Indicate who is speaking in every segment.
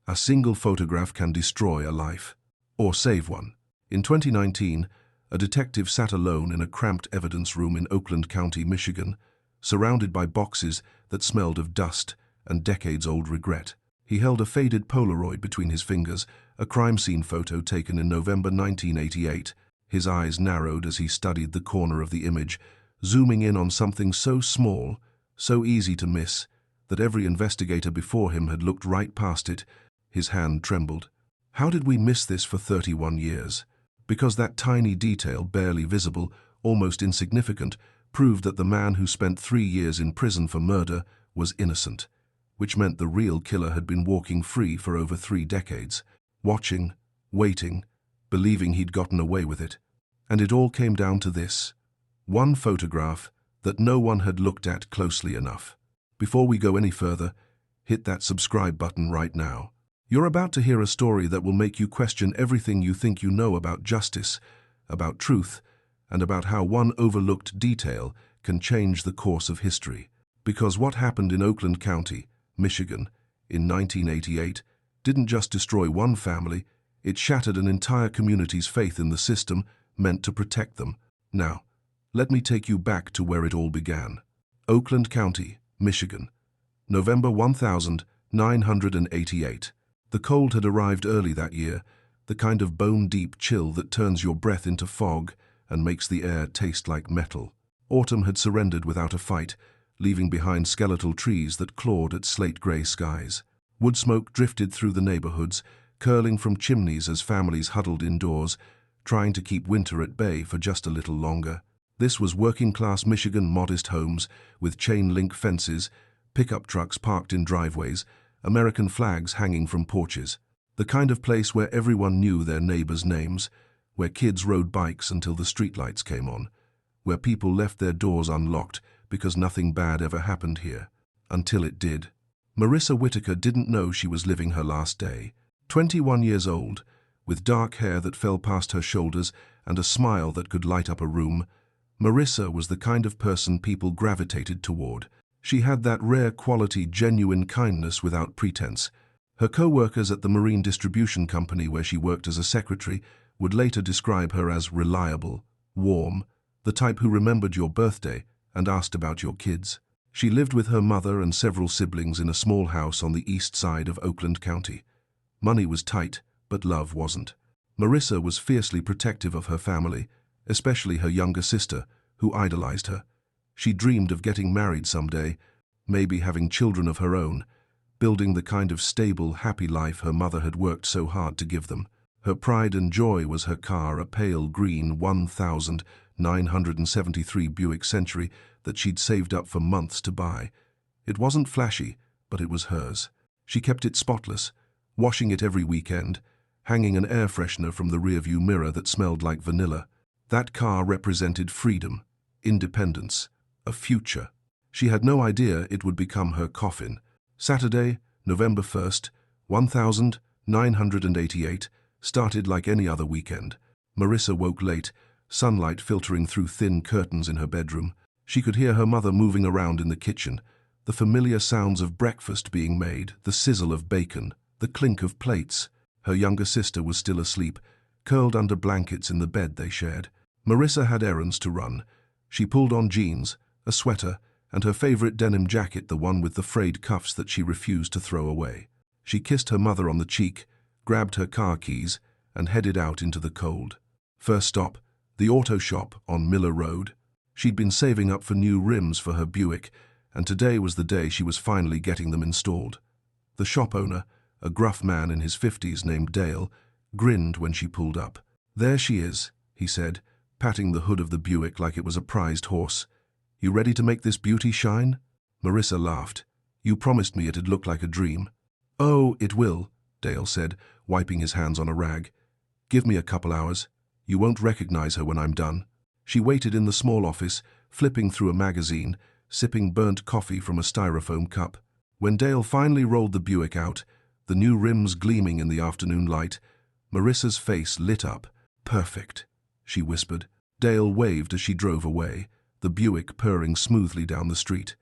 Speaker 1: A single photograph can destroy a life, or save one. In 2019, a detective sat alone in a cramped evidence room in Oakland County, Michigan, surrounded by boxes that smelled of dust and decades-old regret. He held a faded Polaroid between his fingers, a crime scene photo taken in November 1988. His eyes narrowed as he studied the corner of the image, zooming in on something so small, so easy to miss, that every investigator before him had looked right past it. His hand trembled. How did we miss this for 31 years? Because that tiny detail, barely visible, almost insignificant, proved that the man who spent 3 years in prison for murder was innocent, which meant the real killer had been walking free for over 3 decades, watching, waiting, believing he'd gotten away with it. And it all came down to this: one photograph that no one had looked at closely enough. Before we go any further, hit that subscribe button right now. You're about to hear a story that will make you question everything you think you know about justice, about truth, and about how one overlooked detail can change the course of history. Because what happened in Oakland County, Michigan, in 1988 didn't just destroy one family, it shattered an entire community's faith in the system meant to protect them. Now, let me take you back to where it all began. Oakland County, Michigan, November 1988. The cold had arrived early that year, the kind of bone-deep chill that turns your breath into fog and makes the air taste like metal. Autumn had surrendered without a fight, leaving behind skeletal trees that clawed at slate-gray skies. Wood smoke drifted through the neighborhoods, curling from chimneys as families huddled indoors, trying to keep winter at bay for just a little longer. This was working-class Michigan, modest homes with chain-link fences, pickup trucks parked in driveways, American flags hanging from porches. The kind of place where everyone knew their neighbors' names, where kids rode bikes until the streetlights came on, where people left their doors unlocked because nothing bad ever happened here. Until it did. Marissa Whitaker didn't know she was living her last day. 21 years old, with dark hair that fell past her shoulders and a smile that could light up a room, Marissa was the kind of person people gravitated toward. She had that rare quality, genuine kindness without pretense. Her co-workers at the marine distribution company where she worked as a secretary would later describe her as reliable, warm, the type who remembered your birthday and asked about your kids. She lived with her mother and several siblings in a small house on the east side of Oakland County. Money was tight, but love wasn't. Marissa was fiercely protective of her family, especially her younger sister, who idolized her. She dreamed of getting married someday, maybe having children of her own, building the kind of stable, happy life her mother had worked so hard to give them. Her pride and joy was her car, a pale green 1973 Buick Century that she'd saved up for months to buy. It wasn't flashy, but it was hers. She kept it spotless, washing it every weekend, hanging an air freshener from the rearview mirror that smelled like vanilla. That car represented freedom, independence, a future. She had no idea it would become her coffin. Saturday, November 1st, 1988, started like any other weekend. Marissa woke late, sunlight filtering through thin curtains in her bedroom. She could hear her mother moving around in the kitchen, the familiar sounds of breakfast being made, the sizzle of bacon, the clink of plates. Her younger sister was still asleep, curled under blankets in the bed they shared. Marissa had errands to run. She pulled on jeans, a sweater, and her favorite denim jacket, the one with the frayed cuffs that she refused to throw away. She kissed her mother on the cheek, grabbed her car keys, and headed out into the cold. First stop, the auto shop on Miller Road. She'd been saving up for new rims for her Buick, and today was the day she was finally getting them installed. The shop owner, a gruff man in his 50s named Dale, grinned when she pulled up. "There she is," he said, patting the hood of the Buick like it was a prized horse. "You ready to make this beauty shine?" Marissa laughed. "You promised me it'd look like a dream." "Oh, it will," Dale said, wiping his hands on a rag. "Give me a couple hours. You won't recognize her when I'm done." She waited in the small office, flipping through a magazine, sipping burnt coffee from a styrofoam cup. When Dale finally rolled the Buick out, the new rims gleaming in the afternoon light, Marissa's face lit up. "Perfect," she whispered. Dale waved as she drove away, the Buick purring smoothly down the street.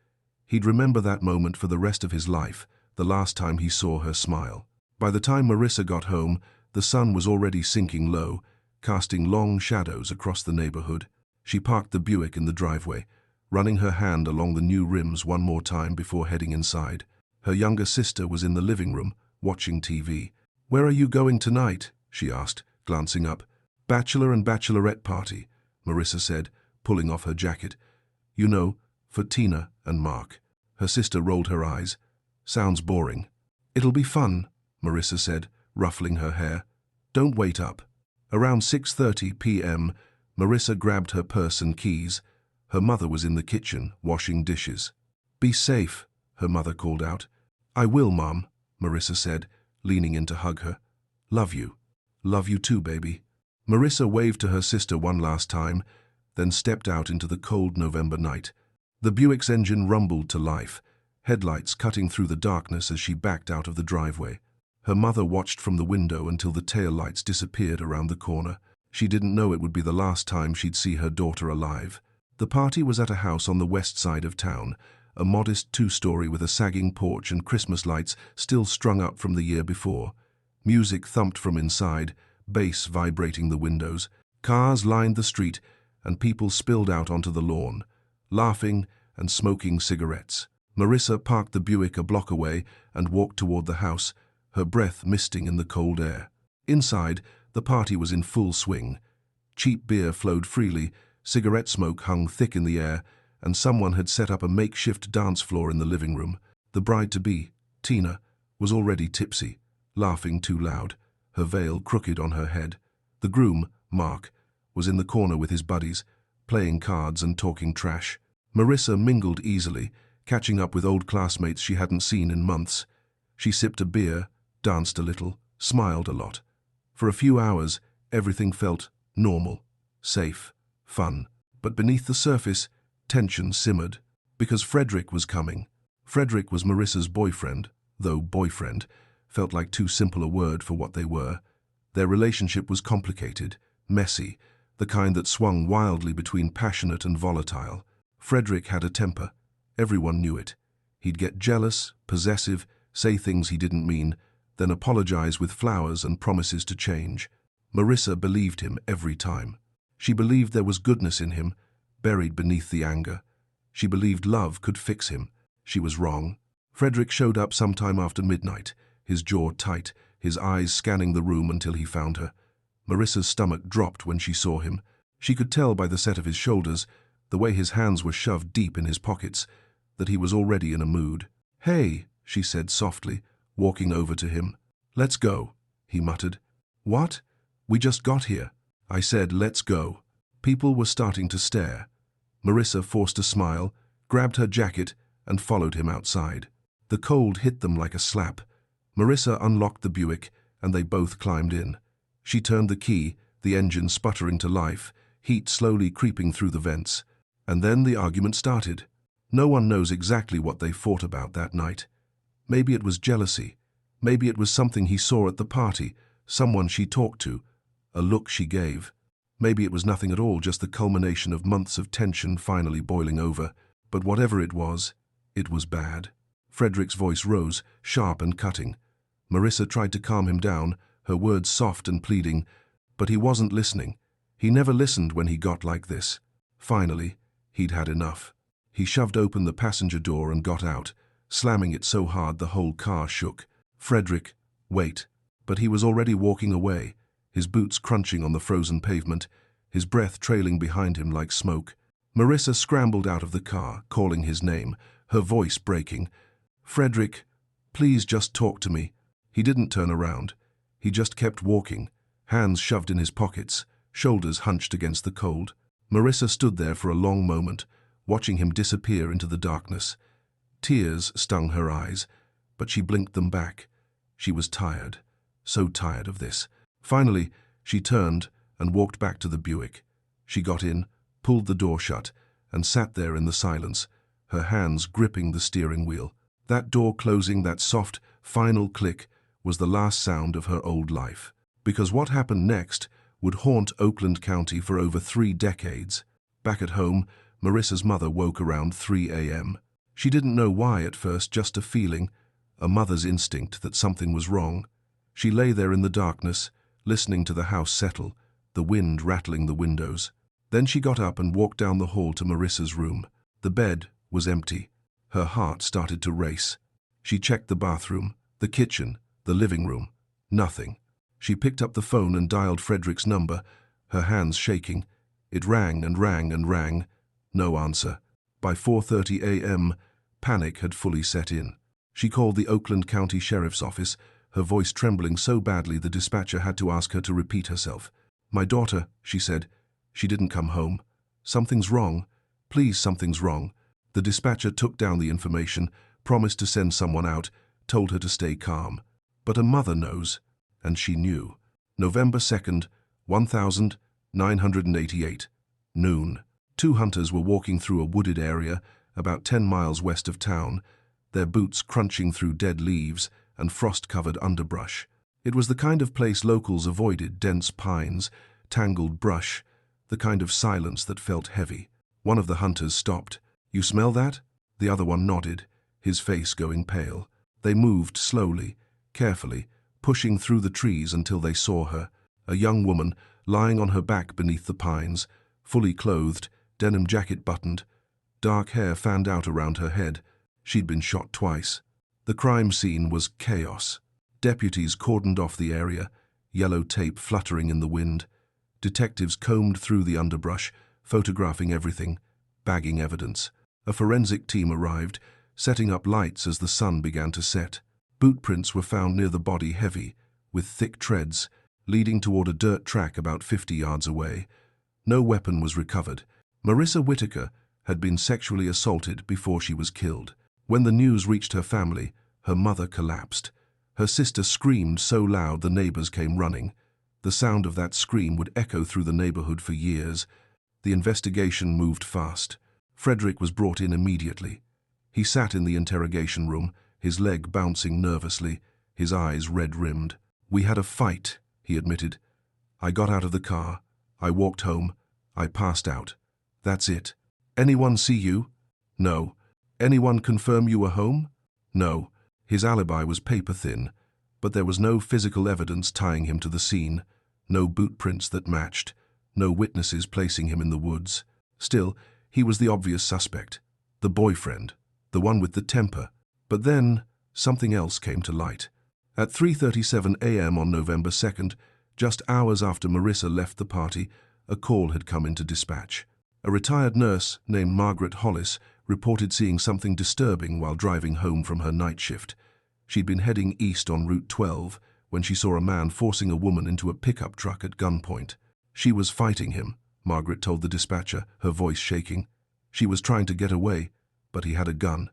Speaker 1: He'd remember that moment for the rest of his life, the last time he saw her smile. By the time Marissa got home, the sun was already sinking low, casting long shadows across the neighborhood. She parked the Buick in the driveway, running her hand along the new rims one more time before heading inside. Her younger sister was in the living room, watching TV. "Where are you going tonight?" she asked, glancing up. "Bachelor and bachelorette party," Marissa said, pulling off her jacket. "You know, for Tina and Mark." Her sister rolled her eyes. "Sounds boring." "It'll be fun," Marissa said, ruffling her hair. "Don't wait up." Around 6:30 p.m., Marissa grabbed her purse and keys. Her mother was in the kitchen, washing dishes. "Be safe," her mother called out. "I will, Mom," Marissa said, leaning in to hug her. "Love you." "Love you too, baby." Marissa waved to her sister one last time, then stepped out into the cold November night. The Buick's engine rumbled to life, headlights cutting through the darkness as she backed out of the driveway. Her mother watched from the window until the taillights disappeared around the corner. She didn't know it would be the last time she'd see her daughter alive. The party was at a house on the west side of town, a modest two-story with a sagging porch and Christmas lights still strung up from the year before. Music thumped from inside, bass vibrating the windows. Cars lined the street, and people spilled out onto the lawn, laughing and smoking cigarettes. Marissa parked the Buick a block away and walked toward the house, her breath misting in the cold air. Inside, the party was in full swing. Cheap beer flowed freely, cigarette smoke hung thick in the air, and someone had set up a makeshift dance floor in the living room. The bride-to-be, Tina, was already tipsy, laughing too loud, her veil crooked on her head. The groom, Mark, was in the corner with his buddies, playing cards and talking trash. Marissa mingled easily, catching up with old classmates she hadn't seen in months. She sipped a beer, danced a little, smiled a lot. For a few hours, everything felt normal, safe, fun. But beneath the surface, tension simmered, because Frederick was coming. Frederick was Marissa's boyfriend, though boyfriend felt like too simple a word for what they were. Their relationship was complicated, messy, the kind that swung wildly between passionate and volatile. Frederick had a temper. Everyone knew it. He'd get jealous, possessive, say things he didn't mean, then apologize with flowers and promises to change. Marissa believed him every time. She believed there was goodness in him, buried beneath the anger. She believed love could fix him. She was wrong. Frederick showed up sometime after midnight, his jaw tight, his eyes scanning the room until he found her. Marissa's stomach dropped when she saw him. She could tell by the set of his shoulders, the way his hands were shoved deep in his pockets, that he was already in a mood. "Hey," she said softly, walking over to him. "Let's go," he muttered. "What? We just got here." "I said, let's go." People were starting to stare. Marissa forced a smile, grabbed her jacket, and followed him outside. The cold hit them like a slap. Marissa unlocked the Buick, and they both climbed in. She turned the key, the engine sputtering to life, heat slowly creeping through the vents. And then the argument started. No one knows exactly what they fought about that night. Maybe it was jealousy. Maybe it was something he saw at the party, someone she talked to, a look she gave. Maybe it was nothing at all, just the culmination of months of tension finally boiling over. But whatever it was bad. Frederick's voice rose, sharp and cutting. Marissa tried to calm him down, her words soft and pleading, but he wasn't listening. He never listened when he got like this. Finally, he'd had enough. He shoved open the passenger door and got out, slamming it so hard the whole car shook. "Frederick, wait." But he was already walking away, his boots crunching on the frozen pavement, his breath trailing behind him like smoke. Marissa scrambled out of the car, calling his name, her voice breaking. "Frederick, please just talk to me." He didn't turn around. He just kept walking, hands shoved in his pockets, shoulders hunched against the cold. Marissa stood there for a long moment, watching him disappear into the darkness. Tears stung her eyes, but she blinked them back. She was tired, so tired of this. Finally, she turned and walked back to the Buick. She got in, pulled the door shut, and sat there in the silence, her hands gripping the steering wheel. That door closing, that soft, final click, was the last sound of her old life. Because what happened next would haunt Oakland County for over 3 decades. Back at home, Marissa's mother woke around 3 a.m. She didn't know why at first, just a feeling, a mother's instinct that something was wrong. She lay there in the darkness, listening to the house settle, the wind rattling the windows. Then she got up and walked down the hall to Marissa's room. The bed was empty. Her heart started to race. She checked the bathroom, the kitchen, the living room. Nothing. She picked up the phone and dialed Frederick's number, her hands shaking. It rang and rang and rang. No answer. By 4:30 a.m., panic had fully set in. She called the Oakland County Sheriff's Office, her voice trembling so badly the dispatcher had to ask her to repeat herself. "My daughter," she said. "She didn't come home. Something's wrong. Please, something's wrong." The dispatcher took down the information, promised to send someone out, told her to stay calm. But a mother knows, and she knew. November 2nd, 1988, noon. Two hunters were walking through a wooded area about 10 miles west of town, their boots crunching through dead leaves and frost-covered underbrush. It was the kind of place locals avoided: dense pines, tangled brush, the kind of silence that felt heavy. One of the hunters stopped. "You smell that?" The other one nodded, his face going pale. They moved slowly, carefully, pushing through the trees until they saw her, a young woman lying on her back beneath the pines, fully clothed, denim jacket buttoned, dark hair fanned out around her head. She'd been shot twice. The crime scene was chaos. Deputies cordoned off the area, yellow tape fluttering in the wind. Detectives combed through the underbrush, photographing everything, bagging evidence. A forensic team arrived, setting up lights as the sun began to set. Boot prints were found near the body, heavy, with thick treads, leading toward a dirt track about 50 yards away. No weapon was recovered. Marissa Whitaker had been sexually assaulted before she was killed. When the news reached her family, her mother collapsed. Her sister screamed so loud the neighbors came running. The sound of that scream would echo through the neighborhood for years. The investigation moved fast. Frederick was brought in immediately. He sat in the interrogation room, his leg bouncing nervously, his eyes red-rimmed. "We had a fight," he admitted. "I got out of the car. I walked home. I passed out. That's it." "Anyone see you?" "No." "Anyone confirm you were home?" "No." His alibi was paper-thin, but there was no physical evidence tying him to the scene, no boot prints that matched, no witnesses placing him in the woods. Still, he was the obvious suspect, the boyfriend, the one with the temper. But then, something else came to light. At 3:37 a.m. on November 2nd, just hours after Marissa left the party, a call had come into dispatch. A retired nurse named Margaret Hollis reported seeing something disturbing while driving home from her night shift. She'd been heading east on Route 12 when she saw a man forcing a woman into a pickup truck at gunpoint. She was fighting him, Margaret told the dispatcher, her voice shaking. She was trying to get away, but he had a gun.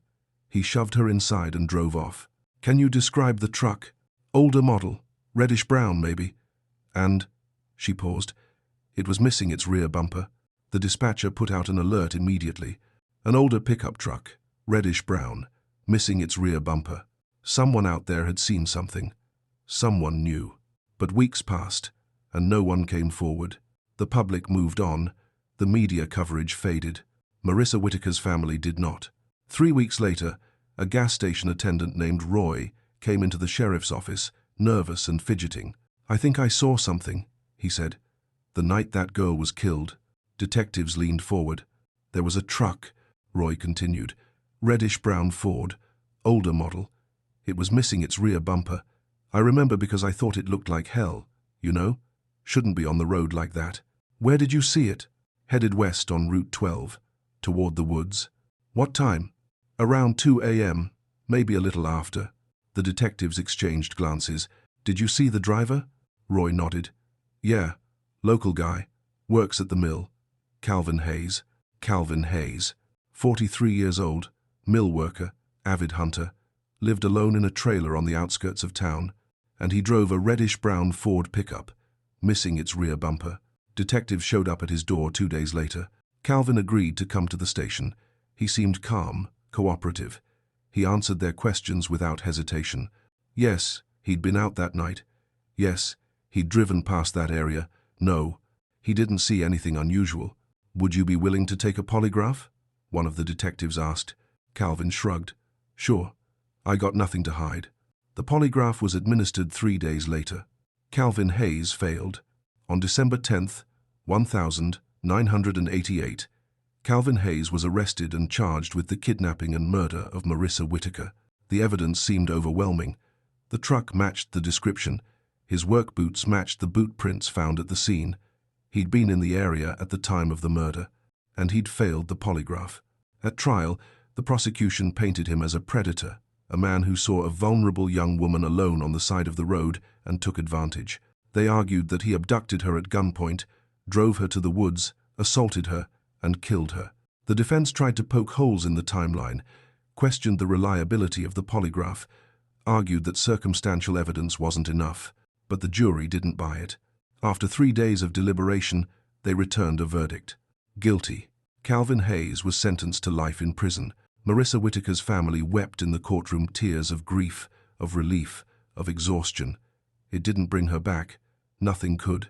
Speaker 1: He shoved her inside and drove off. "Can you describe the truck?" "Older model, reddish-brown maybe." "And?" She paused. "It was missing its rear bumper." The dispatcher put out an alert immediately. "An older pickup truck, reddish-brown, missing its rear bumper." Someone out there had seen something. Someone knew. But weeks passed, and no one came forward. The public moved on. The media coverage faded. Marissa Whitaker's family did not. 3 weeks later, a gas station attendant named Roy came into the sheriff's office, nervous and fidgeting. "I think I saw something," he said. "The night that girl was killed." Detectives leaned forward. "There was a truck," Roy continued. "Reddish-brown Ford, older model. It was missing its rear bumper. I remember because I thought it looked like hell, you know? Shouldn't be on the road like that." "Where did you see it?" "Headed west on Route 12, toward the woods." "What time?" "Around 2 a.m., maybe a little after." The detectives exchanged glances. "Did you see the driver?" Roy nodded. "Yeah, local guy. Works at the mill. Calvin Hayes." Calvin Hayes. 43 years old, mill worker, avid hunter. Lived alone in a trailer on the outskirts of town. And he drove a reddish-brown Ford pickup, missing its rear bumper. Detectives showed up at his door 2 days later. Calvin agreed to come to the station. He seemed calm, cooperative. He answered their questions without hesitation. Yes, he'd been out that night. Yes, he'd driven past that area. No, he didn't see anything unusual. "Would you be willing to take a polygraph?" one of the detectives asked. Calvin shrugged. "Sure. I got nothing to hide." The polygraph was administered 3 days later. Calvin Hayes failed. On December 10th, 1988, Calvin Hayes was arrested and charged with the kidnapping and murder of Marissa Whitaker. The evidence seemed overwhelming. The truck matched the description. His work boots matched the boot prints found at the scene. He'd been in the area at the time of the murder, and he'd failed the polygraph. At trial, the prosecution painted him as a predator, a man who saw a vulnerable young woman alone on the side of the road and took advantage. They argued that he abducted her at gunpoint, drove her to the woods, assaulted her, and killed her. The defense tried to poke holes in the timeline, questioned the reliability of the polygraph, argued that circumstantial evidence wasn't enough, but the jury didn't buy it. After 3 days of deliberation, they returned a verdict. Guilty. Calvin Hayes was sentenced to life in prison. Marissa Whitaker's family wept in the courtroom, tears of grief, of relief, of exhaustion. It didn't bring her back. Nothing could.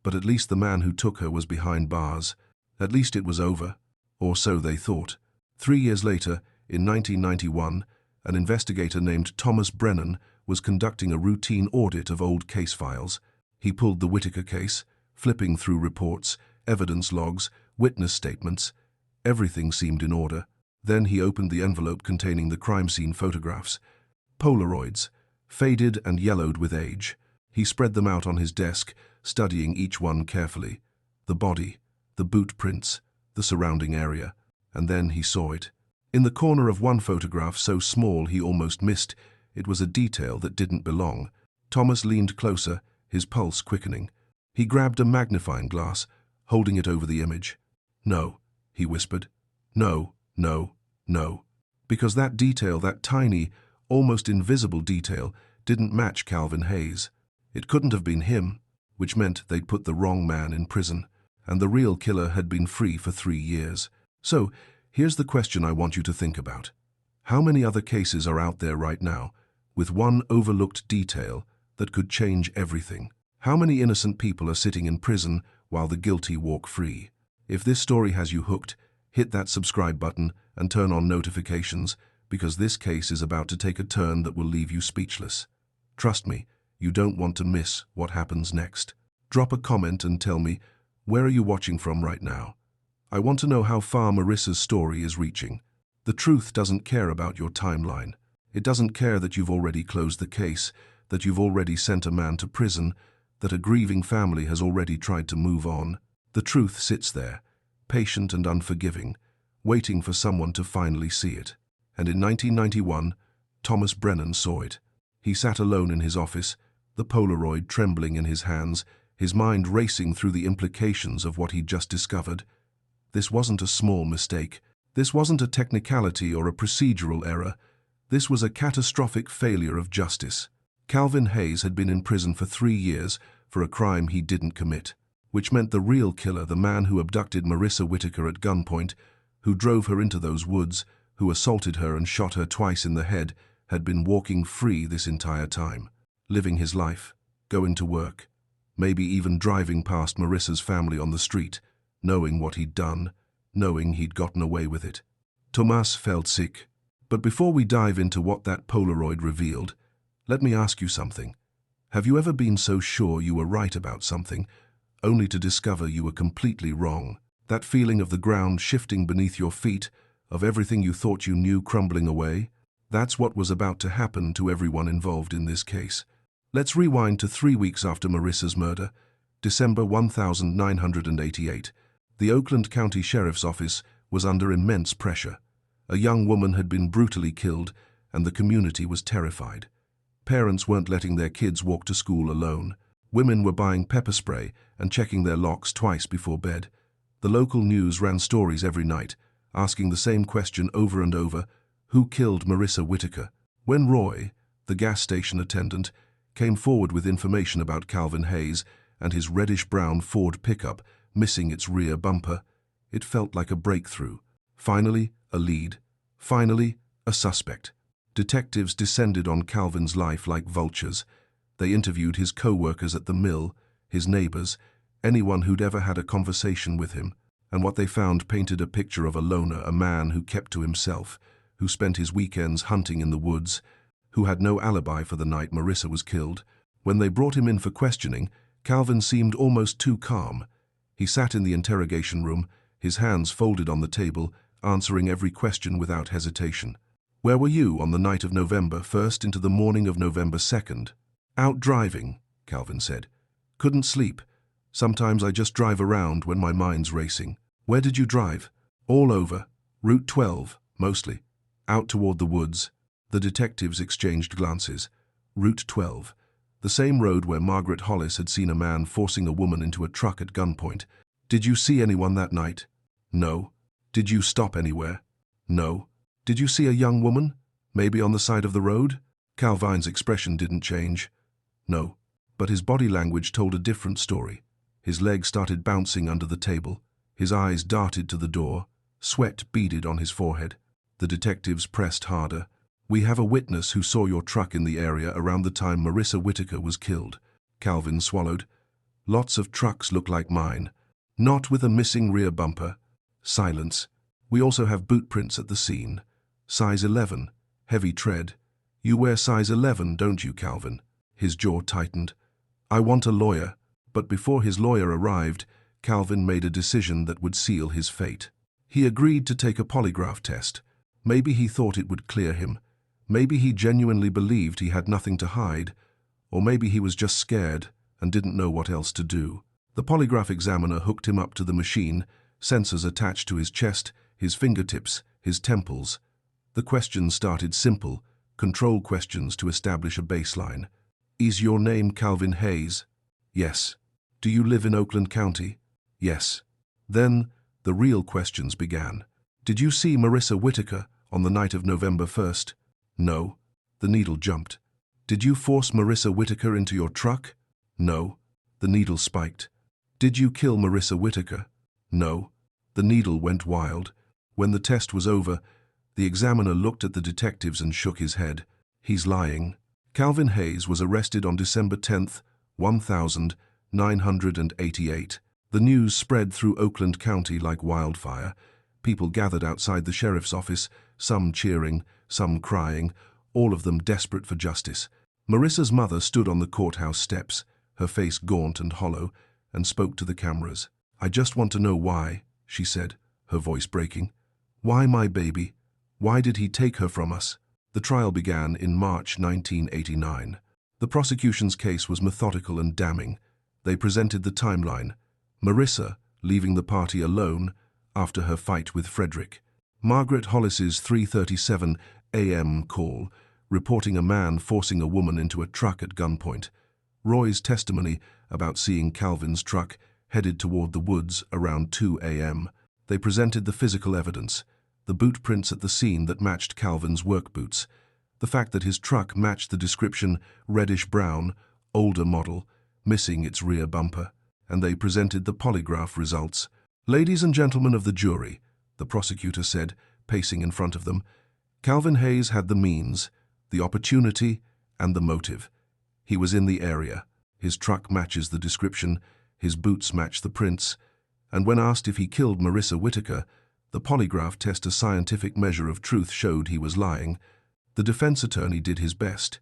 Speaker 1: But at least the man who took her was behind bars. At least it was over. Or so they thought. 3 years later, in 1991, an investigator named Thomas Brennan was conducting a routine audit of old case files. He pulled the Whitaker case, flipping through reports, evidence logs, witness statements. Everything seemed in order. Then he opened the envelope containing the crime scene photographs. Polaroids, faded and yellowed with age. He spread them out on his desk, studying each one carefully. The body, the boot prints, the surrounding area. And then he saw it. In the corner of one photograph, so small he almost missed, it was a detail that didn't belong. Thomas leaned closer, his pulse quickening. He grabbed a magnifying glass, holding it over the image. "No," he whispered. "No, no, no." Because that detail, that tiny, almost invisible detail, didn't match Calvin Hayes. It couldn't have been him, which meant they'd put the wrong man in prison, and the real killer had been free for 3 years. So, here's the question I want you to think about. How many other cases are out there right now, with one overlooked detail that could change everything? How many innocent people are sitting in prison while the guilty walk free? If this story has you hooked, hit that subscribe button and turn on notifications, because this case is about to take a turn that will leave you speechless. Trust me, you don't want to miss what happens next. Drop a comment and tell me, where are you watching from right now? I want to know how far Marissa's story is reaching. The truth doesn't care about your timeline. It doesn't care that you've already closed the case, that you've already sent a man to prison, that a grieving family has already tried to move on. The truth sits there, patient and unforgiving, waiting for someone to finally see it. And in 1991, Thomas Brennan saw it. He sat alone in his office, the Polaroid trembling in his hands, his mind racing through the implications of what he'd just discovered. This wasn't a small mistake. This wasn't a technicality or a procedural error. This was a catastrophic failure of justice. Calvin Hayes had been in prison for 3 years for a crime he didn't commit, which meant the real killer, the man who abducted Marissa Whitaker at gunpoint, who drove her into those woods, who assaulted her and shot her twice in the head, had been walking free this entire time, living his life, going to work, maybe even driving past Marissa's family on the street, knowing what he'd done, knowing he'd gotten away with it. Thomas felt sick. But before we dive into what that Polaroid revealed, let me ask you something. Have you ever been so sure you were right about something, only to discover you were completely wrong? That feeling of the ground shifting beneath your feet, of everything you thought you knew crumbling away? That's what was about to happen to everyone involved in this case. Let's rewind to 3 weeks after Marissa's murder, December 1988. The Oakland County Sheriff's Office was under immense pressure. A young woman had been brutally killed, and the community was terrified. Parents weren't letting their kids walk to school alone. Women were buying pepper spray and checking their locks twice before bed. The local news ran stories every night, asking the same question over and over: who killed Marissa Whitaker? When Roy, the gas station attendant, came forward with information about Calvin Hayes and his reddish-brown Ford pickup missing its rear bumper, it felt like a breakthrough. Finally, a lead. Finally, a suspect. Detectives descended on Calvin's life like vultures. They interviewed his co-workers at the mill, his neighbors, anyone who'd ever had a conversation with him, and what they found painted a picture of a loner, a man who kept to himself, who spent his weekends hunting in the woods, who had no alibi for the night Marissa was killed. When they brought him in for questioning, Calvin seemed almost too calm. He sat in the interrogation room, his hands folded on the table, answering every question without hesitation. "Where were you on the night of November 1st into the morning of November 2nd? "Out driving," Calvin said. "Couldn't sleep. Sometimes I just drive around when my mind's racing." "Where did you drive?" "All over. Route 12, mostly. Out toward the woods." The detectives exchanged glances. Route 12. The same road where Margaret Hollis had seen a man forcing a woman into a truck at gunpoint. "Did you see anyone that night?" "No." "Did you stop anywhere?" "No." "Did you see a young woman? Maybe on the side of the road?" Calvin's expression didn't change. "No." But his body language told a different story. His legs started bouncing under the table. His eyes darted to the door. Sweat beaded on his forehead. The detectives pressed harder. "We have a witness who saw your truck in the area around the time Marissa Whitaker was killed." Calvin swallowed. "Lots of trucks look like mine. Not with a missing rear bumper." Silence. "We also have boot prints at the scene. Size 11. Heavy tread. You wear size 11, don't you, Calvin?" His jaw tightened. "I want a lawyer." But before his lawyer arrived, Calvin made a decision that would seal his fate. He agreed to take a polygraph test. Maybe he thought it would clear him. Maybe he genuinely believed he had nothing to hide. Or maybe he was just scared and didn't know what else to do. The polygraph examiner hooked him up to the machine, sensors attached to his chest, his fingertips, his temples. The questions started simple, control questions to establish a baseline. "Is your name Calvin Hayes?" "Yes." "Do you live in Oakland County?" "Yes." Then the real questions began. "Did you see Marissa Whitaker on the night of November 1st? "No." The needle jumped. "Did you force Marissa Whitaker into your truck?" "No." The needle spiked. "Did you kill Marissa Whitaker?" "No." The needle went wild. When the test was over, the examiner looked at the detectives and shook his head. "He's lying." Calvin Hayes was arrested on December 10th, 1988. The news spread through Oakland County like wildfire. People gathered outside the sheriff's office, some cheering, some crying, all of them desperate for justice. Marissa's mother stood on the courthouse steps, her face gaunt and hollow, and spoke to the cameras. "I just want to know why," she said, her voice breaking. "Why my baby? Why did he take her from us?" The trial began in March 1989. The prosecution's case was methodical and damning. They presented the timeline. Marissa leaving the party alone after her fight with Frederick. Margaret Hollis's 3:37 a.m. call, reporting a man forcing a woman into a truck at gunpoint. Roy's testimony about seeing Calvin's truck headed toward the woods around 2 a.m. They presented the physical evidence, the boot prints at the scene that matched Calvin's work boots, the fact that his truck matched the description reddish-brown, older model, missing its rear bumper, and they presented the polygraph results. "Ladies and gentlemen of the jury," the prosecutor said, pacing in front of them, "Calvin Hayes had the means, the opportunity, and the motive. He was in the area. His truck matches the description, his boots match the prints, and when asked if he killed Marissa Whitaker, the polygraph test, a scientific measure of truth, showed he was lying. The defense attorney did his best.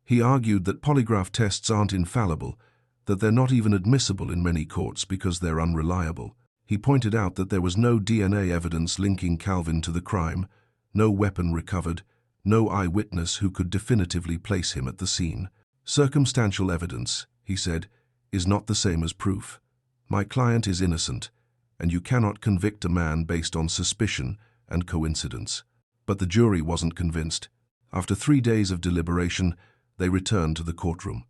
Speaker 1: He argued that polygraph tests aren't infallible, that they're not even admissible in many courts because they're unreliable. He pointed out that there was no DNA evidence linking Calvin to the crime, no weapon recovered, no eyewitness who could definitively place him at the scene. "Circumstantial evidence," he said, "is not the same as proof. My client is innocent, and you cannot convict a man based on suspicion and coincidence." But the jury wasn't convinced. After 3 days of deliberation, they returned to the courtroom.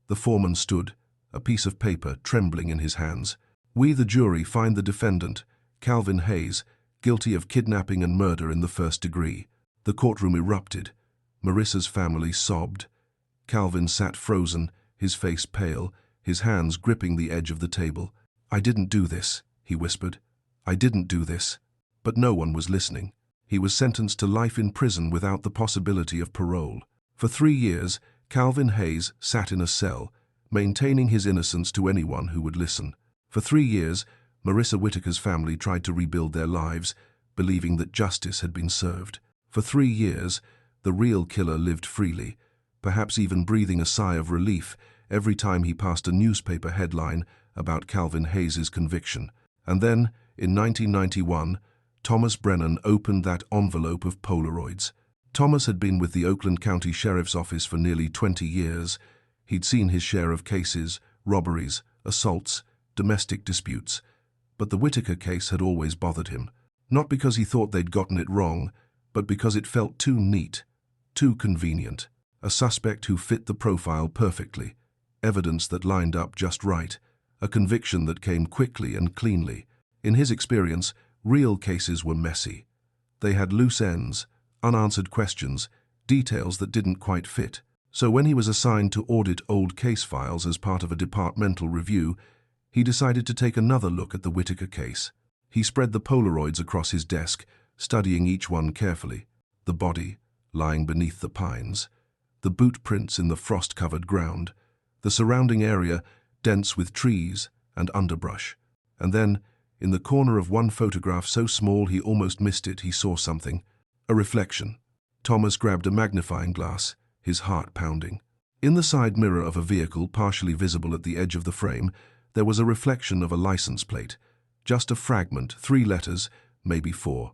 Speaker 1: The foreman stood, a piece of paper trembling in his hands. "We, the jury, find the defendant, Calvin Hayes, guilty of kidnapping and murder in the first degree." The courtroom erupted. Marissa's family sobbed. Calvin sat frozen, his face pale, his hands gripping the edge of the table. "I didn't do this," he whispered. "I didn't do this." But no one was listening. He was sentenced to life in prison without the possibility of parole. For 3 years, Calvin Hayes sat in a cell, maintaining his innocence to anyone who would listen. For 3 years, Marissa Whitaker's family tried to rebuild their lives, believing that justice had been served. For 3 years, The real killer lived freely, perhaps even breathing a sigh of relief every time he passed a newspaper headline about Calvin Hayes' conviction. And then, in 1991, Thomas Brennan opened that envelope of Polaroids. Thomas had been with the Oakland County Sheriff's Office for nearly 20 years. He'd seen his share of cases, robberies, assaults, domestic disputes. But the Whitaker case had always bothered him. Not because he thought they'd gotten it wrong, but because it felt too neat, too convenient. A suspect who fit the profile perfectly. Evidence that lined up just right. A conviction that came quickly and cleanly. In his experience, real cases were messy. They had loose ends, unanswered questions, details that didn't quite fit. So when he was assigned to audit old case files as part of a departmental review, he decided to take another look at the Whitaker case. He spread the Polaroids across his desk, studying each one carefully. The body, lying beneath the pines. The boot prints in the frost-covered ground. The surrounding area, dense with trees and underbrush. And then, in the corner of one photograph so small he almost missed it, he saw something. A reflection. Thomas grabbed a magnifying glass, his heart pounding. In the side mirror of a vehicle partially visible at the edge of the frame, there was a reflection of a license plate. Just a fragment, 3 letters, maybe 4.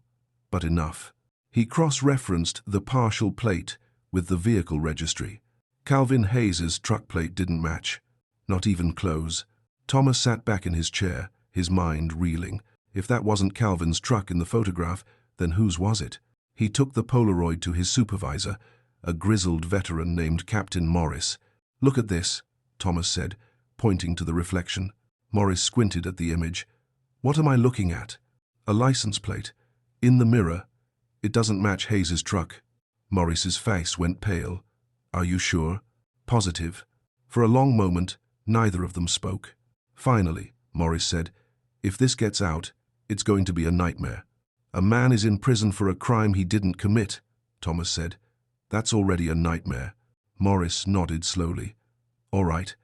Speaker 1: But enough. He cross-referenced the partial plate with the vehicle registry. Calvin Hayes' truck plate didn't match. Not even close. Thomas sat back in his chair, his mind reeling. If that wasn't Calvin's truck in the photograph, then whose was it? He took the Polaroid to his supervisor, a grizzled veteran named Captain Morris. "Look at this," Thomas said, pointing to the reflection. Morris squinted at the image. "What am I looking at?" "A license plate. In the mirror. It doesn't match Hayes' truck." Morris's face went pale. "Are you sure?" "Positive." For a long moment, neither of them spoke. Finally, Morris said, "If this gets out, it's going to be a nightmare." "A man is in prison for a crime he didn't commit," Thomas said. "That's already a nightmare." Morris nodded slowly. "All right,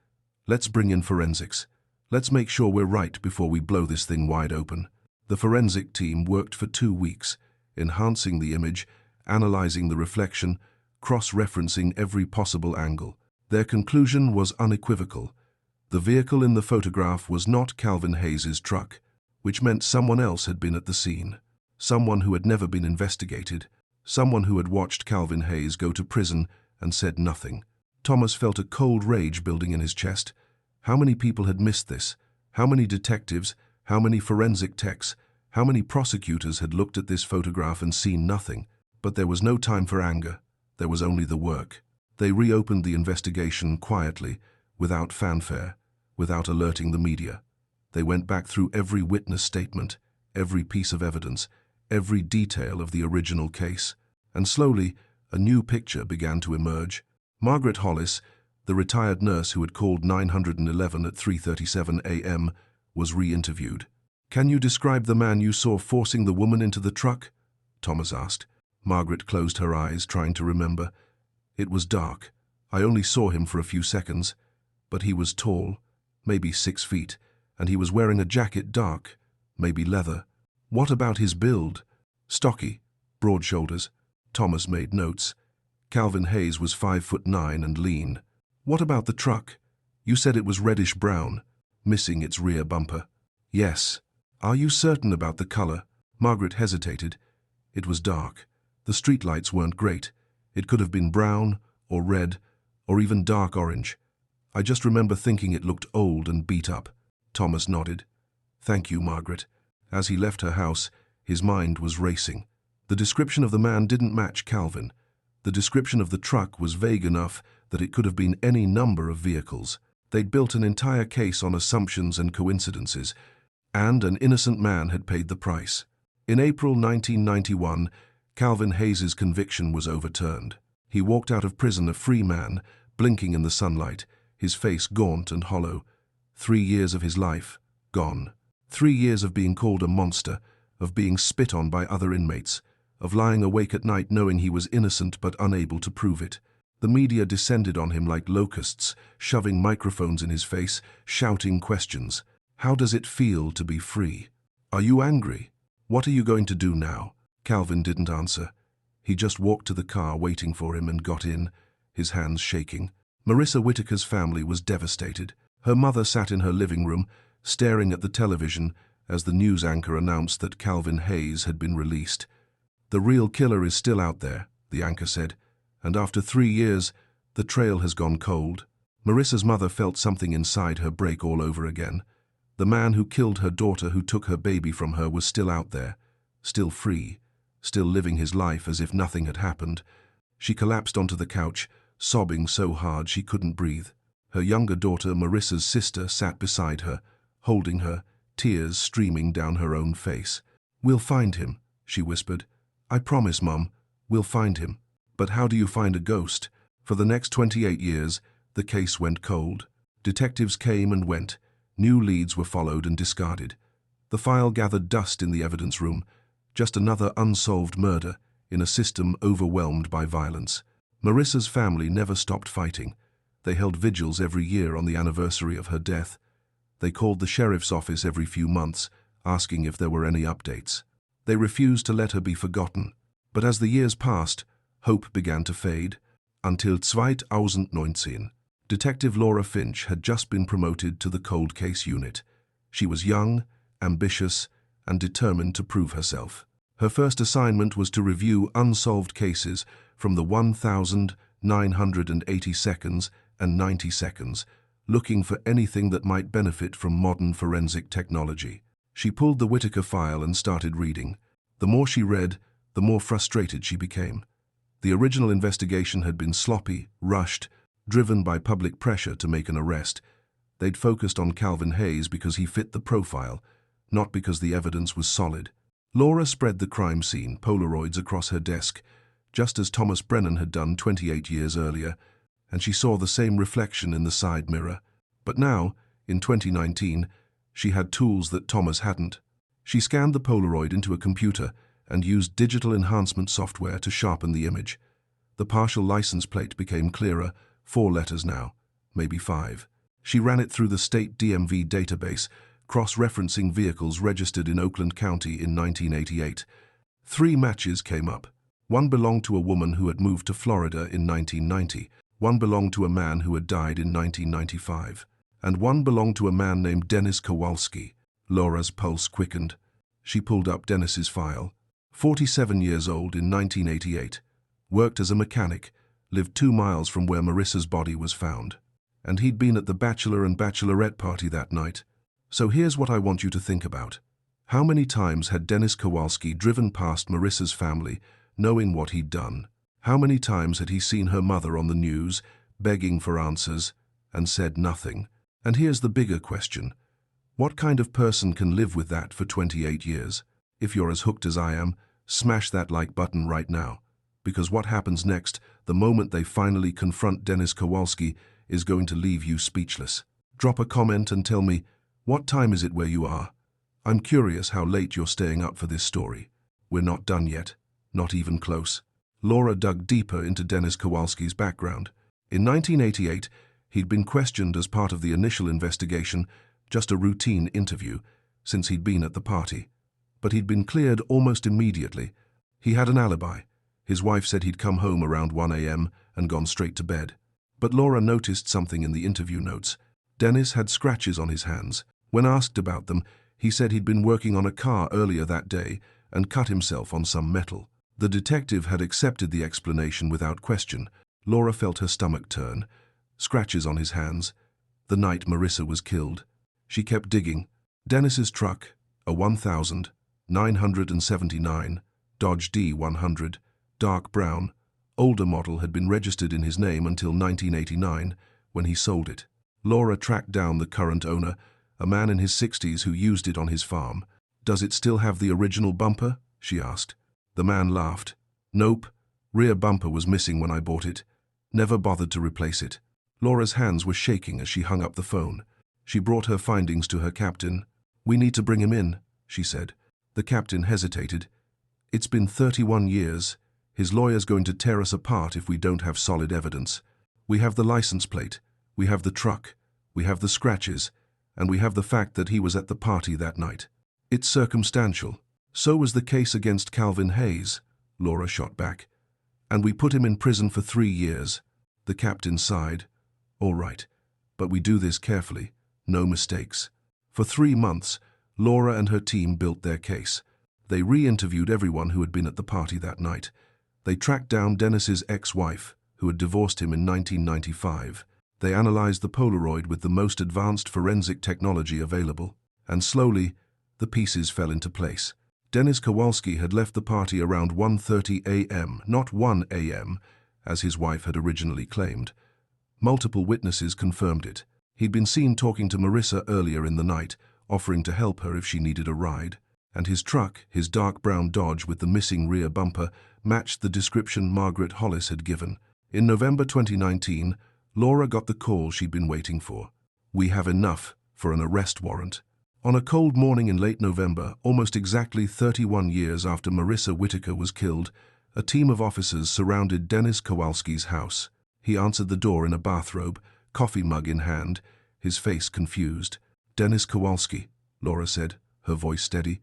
Speaker 1: let's bring in forensics. Let's make sure we're right before we blow this thing wide open." The forensic team worked for 2 weeks, enhancing the image, analyzing the reflection, cross-referencing every possible angle. Their conclusion was unequivocal. The vehicle in the photograph was not Calvin Hayes' truck, which meant someone else had been at the scene. Someone who had never been investigated. Someone who had watched Calvin Hayes go to prison and said nothing. Thomas felt a cold rage building in his chest. How many people had missed this? How many detectives? How many forensic techs? How many prosecutors had looked at this photograph and seen nothing? But there was no time for anger. There was only the work. They reopened the investigation quietly, without fanfare, without alerting the media. They went back through every witness statement, every piece of evidence, every detail of the original case. And slowly, a new picture began to emerge. Margaret Hollis, the retired nurse who had called 911 at 3:37 a.m., was re-interviewed. "Can you describe the man you saw forcing the woman into the truck?" Thomas asked. Margaret closed her eyes, trying to remember. "It was dark. I only saw him for a few seconds. But he was tall, maybe 6 feet, and he was wearing a jacket dark, maybe leather." "What about his build?" "Stocky, broad shoulders." Thomas made notes. Calvin Hayes was 5'9" and lean. "What about the truck? You said it was reddish-brown, missing its rear bumper." "Yes." "Are you certain about the color?" Margaret hesitated. "It was dark. The streetlights weren't great. It could have been brown, or red, or even dark orange. I just remember thinking it looked old and beat up." Thomas nodded. "Thank you, Margaret." As he left her house, his mind was racing. The description of the man didn't match Calvin. The description of the truck was vague enough that it could have been any number of vehicles. They'd built an entire case on assumptions and coincidences, and an innocent man had paid the price. In April 1991, Calvin Hayes' conviction was overturned. He walked out of prison a free man, blinking in the sunlight, his face gaunt and hollow. 3 years of his life, gone. 3 years of being called a monster, of being spit on by other inmates, of lying awake at night knowing he was innocent but unable to prove it. The media descended on him like locusts, shoving microphones in his face, shouting questions. "How does it feel to be free? Are you angry? What are you going to do now?" Calvin didn't answer. He just walked to the car waiting for him and got in, his hands shaking. Marissa Whitaker's family was devastated. Her mother sat in her living room, staring at the television as the news anchor announced that Calvin Hayes had been released. "The real killer is still out there," the anchor said, "and after 3 years, the trail has gone cold." Marissa's mother felt something inside her break all over again. The man who killed her daughter, who took her baby from her, was still out there, still free, still living his life as if nothing had happened. She collapsed onto the couch, sobbing so hard she couldn't breathe. Her younger daughter, Marissa's sister, sat beside her, holding her, tears streaming down her own face. "We'll find him," she whispered. "I promise, Mum, we'll find him." But how do you find a ghost? For the next 28 years, the case went cold. Detectives came and went. New leads were followed and discarded. The file gathered dust in the evidence room, just another unsolved murder in a system overwhelmed by violence. Marissa's family never stopped fighting. They held vigils every year on the anniversary of her death. They called the sheriff's office every few months, asking if there were any updates. They refused to let her be forgotten. But as the years passed, hope began to fade, until 2019. Detective Laura Finch had just been promoted to the cold case unit. She was young, ambitious, and determined to prove herself. Her first assignment was to review unsolved cases from the 1,980 seconds and 90 seconds, looking for anything that might benefit from modern forensic technology. She pulled the Whitaker file and started reading. The more she read, the more frustrated she became. The original investigation had been sloppy, rushed, driven by public pressure to make an arrest. They'd focused on Calvin Hayes because he fit the profile, not because the evidence was solid. Laura spread the crime scene Polaroids across her desk, just as Thomas Brennan had done 28 years earlier, and she saw the same reflection in the side mirror. But now, in 2019, she had tools that Thomas hadn't. She scanned the Polaroid into a computer and used digital enhancement software to sharpen the image. The partial license plate became clearer, 4 letters now, maybe 5. She ran it through the state DMV database, cross-referencing vehicles registered in Oakland County in 1988. 3 matches came up. One belonged to a woman who had moved to Florida in 1990. One belonged to a man who had died in 1995. And one belonged to a man named Dennis Kowalski. Laura's pulse quickened. She pulled up Dennis's file. 47 years old in 1988. Worked as a mechanic. Lived 2 miles from where Marissa's body was found. And he'd been at the bachelor and bachelorette party that night. So here's what I want you to think about. How many times had Dennis Kowalski driven past Marissa's family, knowing what he'd done? How many times had he seen her mother on the news, begging for answers, and said nothing? And here's the bigger question. What kind of person can live with that for 28 years? If you're as hooked as I am, smash that like button right now. Because what happens next, the moment they finally confront Dennis Kowalski, is going to leave you speechless. Drop a comment and tell me, what time is it where you are? I'm curious how late you're staying up for this story. We're not done yet, not even close. Laura dug deeper into Dennis Kowalski's background. In 1988, he'd been questioned as part of the initial investigation, just a routine interview, since he'd been at the party. But he'd been cleared almost immediately. He had an alibi. His wife said he'd come home around 1 a.m. and gone straight to bed. But Laura noticed something in the interview notes. Dennis had scratches on his hands. When asked about them, he said he'd been working on a car earlier that day and cut himself on some metal. The detective had accepted the explanation without question. Laura felt her stomach turn. Scratches on his hands. The night Marissa was killed. She kept digging. Dennis's truck, a 1979 Dodge D100, dark brown, older model, had been registered in his name until 1989, when he sold it. Laura tracked down the current owner, a man in his 60s who used it on his farm. "Does it still have the original bumper?" she asked. The man laughed. "Nope. Rear bumper was missing when I bought it. Never bothered to replace it." Laura's hands were shaking as she hung up the phone. She brought her findings to her captain. "We need to bring him in," she said. The captain hesitated. "It's been 31 years. His lawyer's going to tear us apart if we don't have solid evidence. We have the license plate. We have the truck. We have the scratches. And we have the fact that he was at the party that night. It's circumstantial." "So was the case against Calvin Hayes," Laura shot back. And we put him in prison for 3 years. The captain sighed. All right, but we do this carefully. No mistakes. For 3 months, Laura and her team built their case. They re-interviewed everyone who had been at the party that night. They tracked down Dennis's ex-wife, who had divorced him in 1995. They analyzed the Polaroid with the most advanced forensic technology available. And slowly, the pieces fell into place. Dennis Kowalski had left the party around 1:30 a.m., not 1 a.m., as his wife had originally claimed. Multiple witnesses confirmed it. He'd been seen talking to Marissa earlier in the night, offering to help her if she needed a ride. And his truck, his dark brown Dodge with the missing rear bumper, matched the description Margaret Hollis had given. In November 2019, Laura got the call she'd been waiting for. We have enough for an arrest warrant. On a cold morning in late November, almost exactly 31 years after Marissa Whitaker was killed, a team of officers surrounded Dennis Kowalski's house. He answered the door in a bathrobe, coffee mug in hand, his face confused. Dennis Kowalski, Laura said, her voice steady.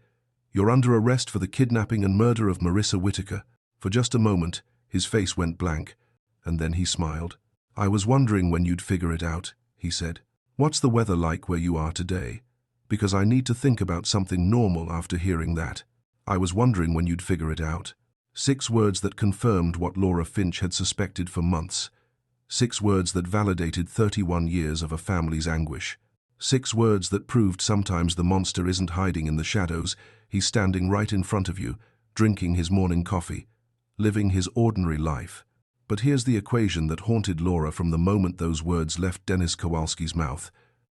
Speaker 1: You're under arrest for the kidnapping and murder of Marissa Whitaker. For just a moment, his face went blank, and then he smiled. I was wondering when you'd figure it out, he said. What's the weather like where you are today? Because I need to think about something normal after hearing that. I was wondering when you'd figure it out. 6 words that confirmed what Laura Finch had suspected for months. 6 words that validated 31 years of a family's anguish. 6 words that proved sometimes the monster isn't hiding in the shadows. He's standing right in front of you, drinking his morning coffee, living his ordinary life. But here's the equation that haunted Laura from the moment those words left Dennis Kowalski's mouth.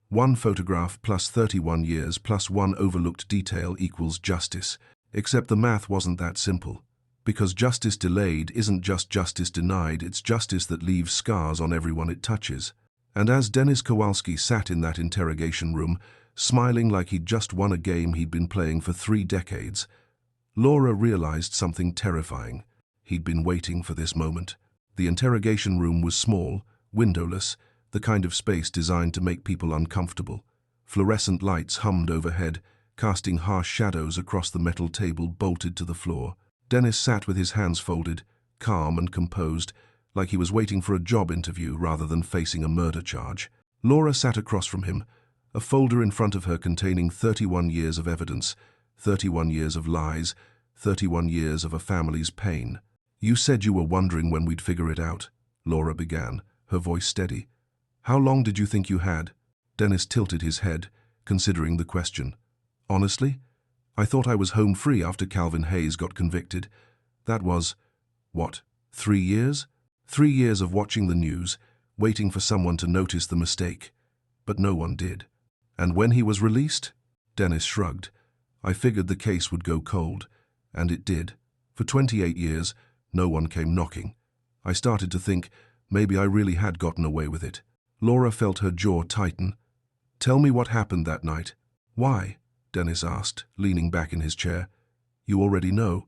Speaker 1: 1 photograph plus 31 years plus 1 overlooked detail equals justice. Except the math wasn't that simple. Because justice delayed isn't just justice denied, it's justice that leaves scars on everyone it touches. And as Dennis Kowalski sat in that interrogation room, smiling like he'd just won a game he'd been playing for 3 decades, Laura realized something terrifying. He'd been waiting for this moment. The interrogation room was small, windowless, the kind of space designed to make people uncomfortable. Fluorescent lights hummed overhead, casting harsh shadows across the metal table bolted to the floor. Dennis sat with his hands folded, calm and composed, like he was waiting for a job interview rather than facing a murder charge. Laura sat across from him, a folder in front of her containing 31 years of evidence, 31 years of lies, 31 years of a family's pain. You said you were wondering when we'd figure it out, Laura began, her voice steady. How long did you think you had? Dennis tilted his head, considering the question. Honestly, I thought I was home free after Calvin Hayes got convicted. That was, what, 3 years? 3 years of watching the news, waiting for someone to notice the mistake. But no one did. And when he was released? Dennis shrugged. I figured the case would go cold. And it did. For 28 years, no one came knocking. I started to think maybe I really had gotten away with it. Laura felt her jaw tighten. Tell me what happened that night. Why? Dennis asked, leaning back in his chair. You already know.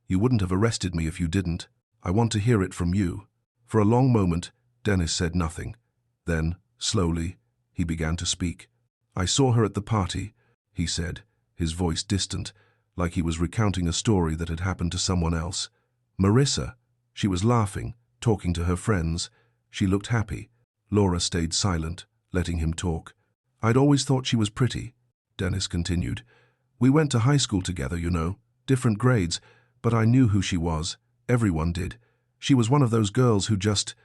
Speaker 1: You wouldn't have arrested me if you didn't. I want to hear it from you. For a long moment, Dennis said nothing. Then, slowly, he began to speak. I saw her at the party, he said, his voice distant, like he was recounting a story that had happened to someone else. Marissa. She was laughing, talking to her friends. She looked happy. Laura stayed silent, letting him talk. I'd always thought she was pretty, Dennis continued. We went to high school together, you know, different grades, but I knew who she was. Everyone did. She was one of those girls who just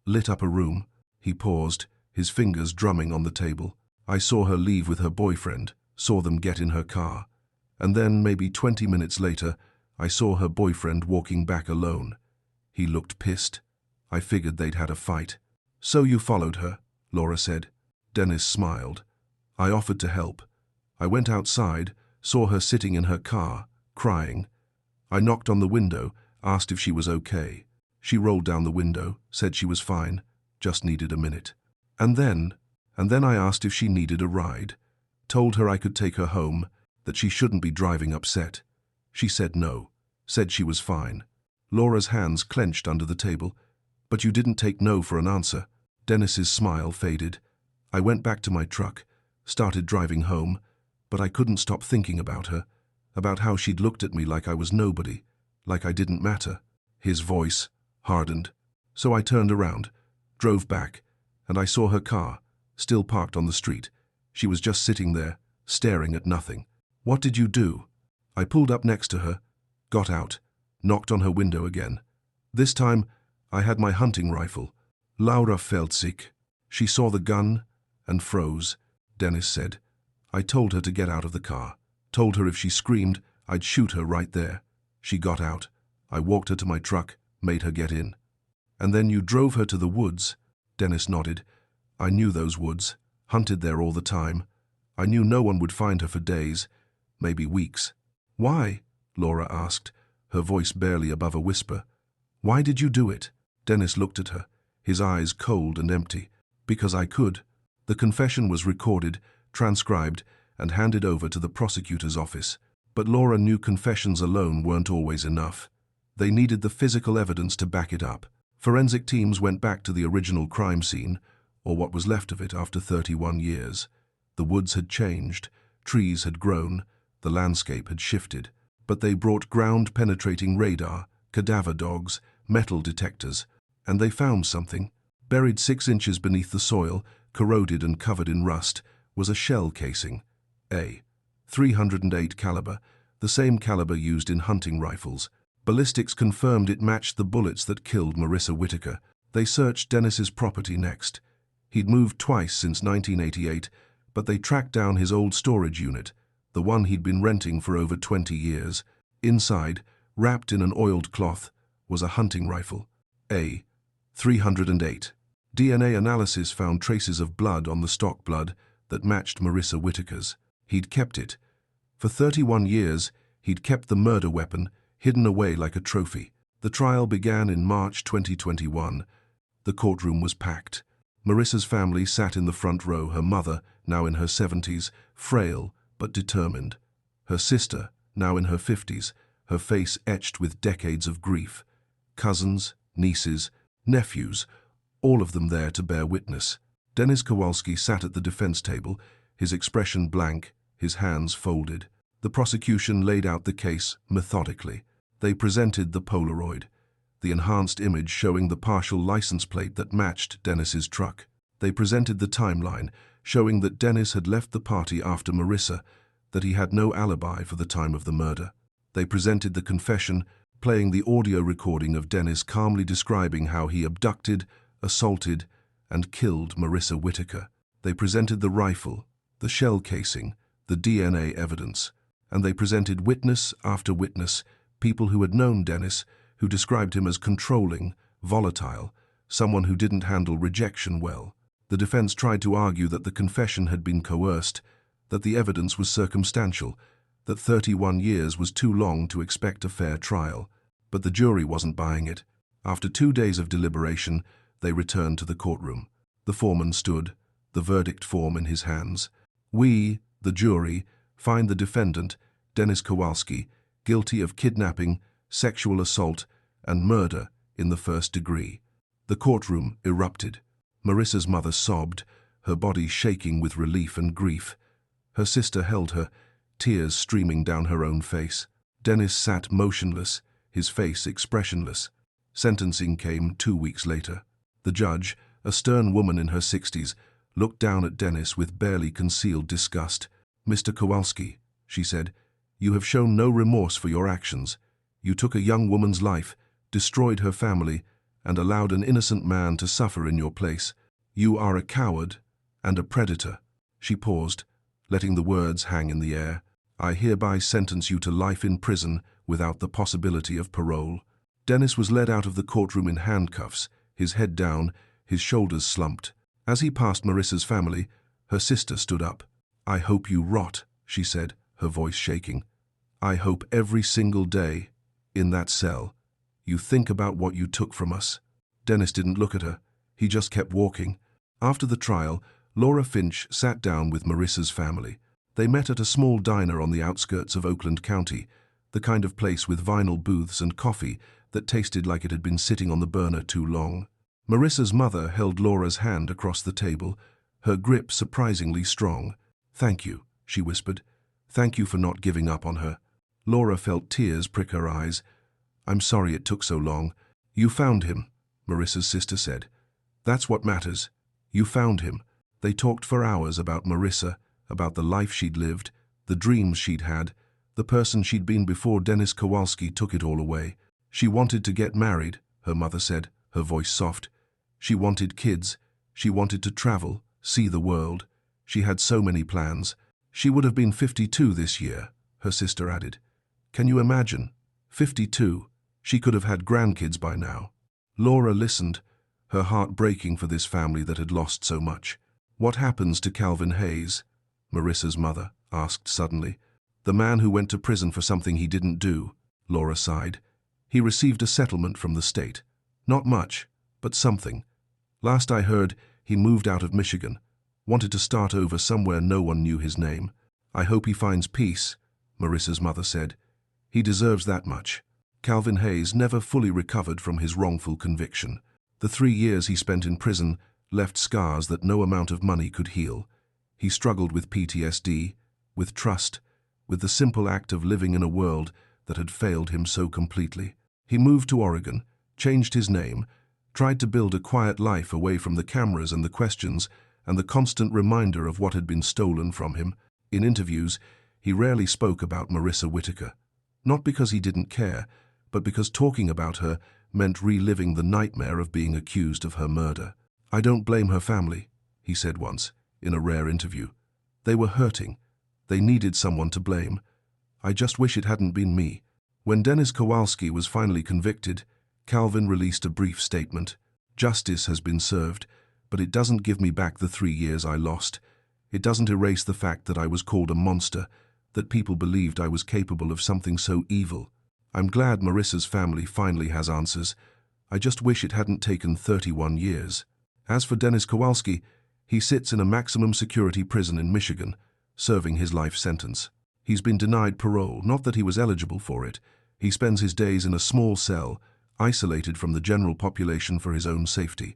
Speaker 1: lit up a room. He paused, his fingers drumming on the table. I saw her leave with her boyfriend, saw them get in her car. And then, maybe 20 minutes later, I saw her boyfriend walking back alone. He looked pissed. I figured they'd had a fight. So you followed her, Laura said. Dennis smiled. I offered to help. I went outside, saw her sitting in her car, crying. I knocked on the window, asked if she was okay. She rolled down the window, said she was fine, just needed a minute. And then I asked if she needed a ride. Told her I could take her home, that she shouldn't be driving upset. She said no, said she was fine. Laura's hands clenched under the table. But you didn't take no for an answer. Dennis's smile faded. I went back to my truck, started driving home, but I couldn't stop thinking about her, about how she'd looked at me like I was nobody, like I didn't matter. His voice, hardened. So I turned around, drove back, and I saw her car, still parked on the street. She was just sitting there, staring at nothing. What did you do? I pulled up next to her, got out, knocked on her window again. This time, I had my hunting rifle. Laura felt sick. She saw the gun and froze, Dennis said. I told her to get out of the car. Told her if she screamed, I'd shoot her right there. She got out. I walked her to my truck, made her get in. And then you drove her to the woods? Dennis nodded. I knew those woods, hunted there all the time. I knew no one would find her for days, maybe weeks. Why? Laura asked, her voice barely above a whisper. Why did you do it? Dennis looked at her, his eyes cold and empty. Because I could. The confession was recorded, transcribed, and handed over to the prosecutor's office. But Laura knew confessions alone weren't always enough. They needed the physical evidence to back it up. Forensic teams went back to the original crime scene, or what was left of it after 31 years. The woods had changed, trees had grown, the landscape had shifted. But they brought ground-penetrating radar, cadaver dogs, metal detectors, and they found something. Buried 6 inches beneath the soil, corroded and covered in rust, was a shell casing. A. 308 caliber, the same caliber used in hunting rifles. Ballistics confirmed it matched the bullets that killed Marissa Whitaker. They searched Dennis's property next. He'd moved twice since 1988, but they tracked down his old storage unit, the one he'd been renting for over 20 years. Inside, wrapped in an oiled cloth, was a hunting rifle. A. 308. DNA analysis found traces of blood on the stock blood that matched Marissa Whitaker's. He'd kept it. For 31 years, he'd kept the murder weapon hidden away like a trophy. The trial began in March 2021. The courtroom was packed. Marissa's family sat in the front row, her mother, now in her 70s, frail but determined. Her sister, now in her 50s, her face etched with decades of grief. Cousins, nieces, nephews, all of them there to bear witness. Dennis Kowalski sat at the defense table, his expression blank, his hands folded. The prosecution laid out the case methodically. They presented the Polaroid, the enhanced image showing the partial license plate that matched Dennis's truck. They presented the timeline, showing that Dennis had left the party after Marissa, that he had no alibi for the time of the murder. They presented the confession, playing the audio recording of Dennis calmly describing how he abducted, assaulted, and killed Marissa Whitaker. They presented the rifle, the shell casing, the DNA evidence, and they presented witness after witness, people who had known Dennis, who described him as controlling, volatile, someone who didn't handle rejection well. The defense tried to argue that the confession had been coerced, that the evidence was circumstantial, that 31 years was too long to expect a fair trial. But the jury wasn't buying it. After 2 days of deliberation, they returned to the courtroom. The foreman stood, the verdict form in his hands. We, the jury, find the defendant, Dennis Kowalski, guilty of kidnapping, sexual assault, and murder in the first degree. The courtroom erupted. Marissa's mother sobbed, her body shaking with relief and grief. Her sister held her, tears streaming down her own face. Dennis sat motionless, his face expressionless. Sentencing came 2 weeks later. The judge, a stern woman in her 60s, looked down at Dennis with barely concealed disgust. "Mr. Kowalski," she said, "you have shown no remorse for your actions. You took a young woman's life, destroyed her family, and allowed an innocent man to suffer in your place. You are a coward and a predator." She paused, letting the words hang in the air. "I hereby sentence you to life in prison without the possibility of parole." Dennis was led out of the courtroom in handcuffs, his head down, his shoulders slumped. As he passed Marissa's family, her sister stood up. "I hope you rot," she said, her voice shaking. "I hope every single day, in that cell, you think about what you took from us." Dennis didn't look at her. He just kept walking. After the trial, Laura Finch sat down with Marissa's family. They met at a small diner on the outskirts of Oakland County, the kind of place with vinyl booths and coffee that tasted like it had been sitting on the burner too long. Marissa's mother held Laura's hand across the table, her grip surprisingly strong. "Thank you," she whispered. "Thank you for not giving up on her." Laura felt tears prick her eyes. "I'm sorry it took so long. "You found him," Marissa's sister said. "That's what matters. You found him." They talked for hours about Marissa, about the life she'd lived, the dreams she'd had, the person she'd been before Dennis Kowalski took it all away. She wanted to get married, her mother said, her voice soft. She wanted kids. She wanted to travel, see the world. She had so many plans. She would have been 52 this year, her sister added. Can you imagine? 52. She could have had grandkids by now. Laura listened, her heart breaking for this family that had lost so much. "What happens to Calvin Hayes?" Marissa's mother asked suddenly. "The man who went to prison for something he didn't do," Laura sighed. "He received a settlement from the state. Not much, but something. Last I heard, he moved out of Michigan, wanted to start over somewhere no one knew his name. I hope he finds peace," Marissa's mother said. "He deserves that much." Calvin Hayes never fully recovered from his wrongful conviction. The 3 years he spent in prison left scars that no amount of money could heal. He struggled with PTSD, with trust, with the simple act of living in a world that had failed him so completely. He moved to Oregon, changed his name, tried to build a quiet life away from the cameras and the questions and the constant reminder of what had been stolen from him. In interviews, he rarely spoke about Marissa Whitaker. Not because he didn't care, but because talking about her meant reliving the nightmare of being accused of her murder. "I don't blame her family," he said once, in a rare interview. "They were hurting. They needed someone to blame. I just wish it hadn't been me." When Dennis Kowalski was finally convicted, Calvin released a brief statement. "Justice has been served, but it doesn't give me back the 3 years I lost. It doesn't erase the fact that I was called a monster, that people believed I was capable of something so evil. I'm glad Marissa's family finally has answers. I just wish it hadn't taken 31 years. As for Dennis Kowalski, he sits in a maximum security prison in Michigan, serving his life sentence. He's been denied parole, not that he was eligible for it. He spends his days in a small cell, isolated from the general population for his own safety.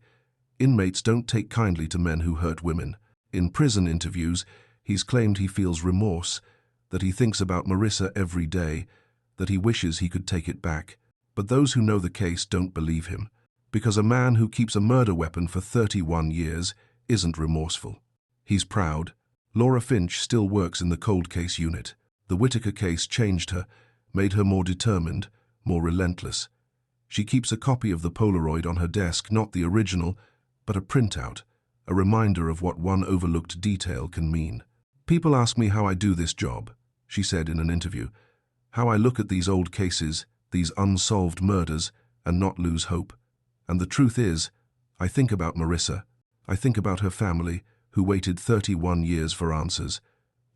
Speaker 1: Inmates don't take kindly to men who hurt women. In prison interviews, he's claimed he feels remorse, that he thinks about Marissa every day, that he wishes he could take it back. But those who know the case don't believe him, because a man who keeps a murder weapon for 31 years isn't remorseful. He's proud. Laura Finch still works in the cold case unit. The Whitaker case changed her, made her more determined, more relentless. She keeps a copy of the Polaroid on her desk, not the original, but a printout, a reminder of what one overlooked detail can mean. "People ask me how I do this job," she said in an interview. "How I look at these old cases, these unsolved murders, and not lose hope. And the truth is, I think about Marissa. I think about her family, who waited 31 years for answers.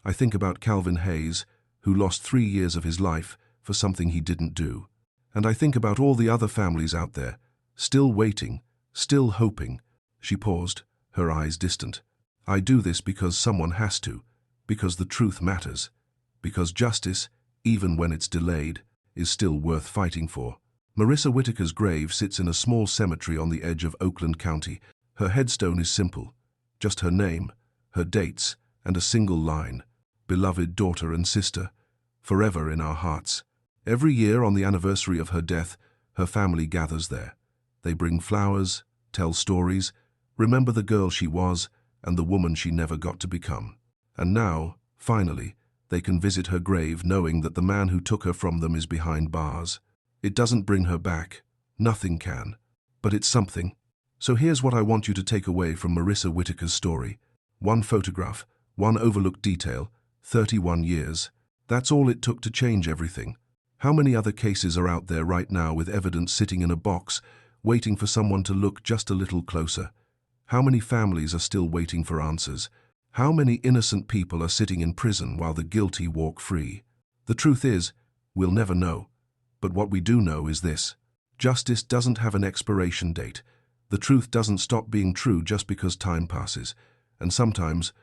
Speaker 1: I think about Calvin Hayes, who lost 3 years of his life for something he didn't do. And I think about all the other families out there, still waiting, still hoping." She paused, her eyes distant. "I do this because someone has to, because the truth matters, because justice, even when it's delayed, is still worth fighting for." Marissa Whitaker's grave sits in a small cemetery on the edge of Oakland County. Her headstone is simple, just her name, her dates, and a single line: "Beloved daughter and sister, forever in our hearts." Every year on the anniversary of her death, her family gathers there. They bring flowers, tell stories, remember the girl she was and the woman she never got to become. And now, finally, they can visit her grave knowing that the man who took her from them is behind bars. It doesn't bring her back. Nothing can. But it's something. So here's what I want you to take away from Marissa Whitaker's story. One photograph, one overlooked detail, 31 years. That's all it took to change everything. How many other cases are out there right now with evidence sitting in a box, waiting for someone to look just a little closer? How many families are still waiting for answers? How many innocent people are sitting in prison while the guilty walk free? The truth is, we'll never know. But what we do know is this: justice doesn't have an expiration date. The truth doesn't stop being true just because time passes. And sometimes,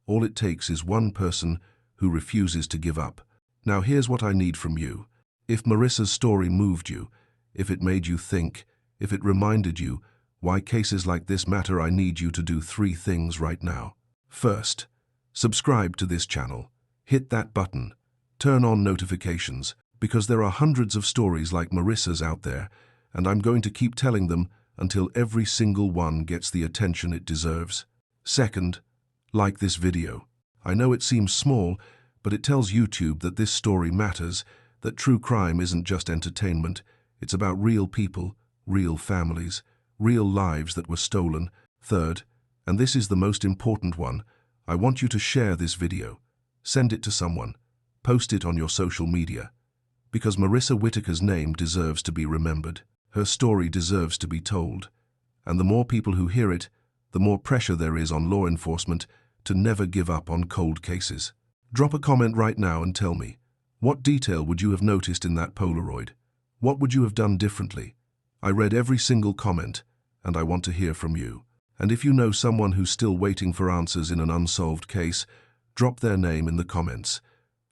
Speaker 1: all it takes is one person who refuses to give up. Now here's what I need from you. If Marissa's story moved you, if it made you think, if it reminded you why cases like this matter, I need you to do 3 things right now. First, subscribe to this channel. Hit that button. Turn on notifications, because there are hundreds of stories like Marissa's out there, and I'm going to keep telling them until every single one gets the attention it deserves. Second, like this video. I know it seems small, but it tells YouTube that this story matters, that true crime isn't just entertainment. It's about real people, real families, real lives that were stolen. Third, and this is the most important one, I want you to share this video. Send it to someone. Post it on your social media. Because Marissa Whitaker's name deserves to be remembered. Her story deserves to be told. And the more people who hear it, the more pressure there is on law enforcement to never give up on cold cases. Drop a comment right now and tell me, what detail would you have noticed in that Polaroid? What would you have done differently? I read every single comment, and I want to hear from you. And if you know someone who's still waiting for answers in an unsolved case, drop their name in the comments.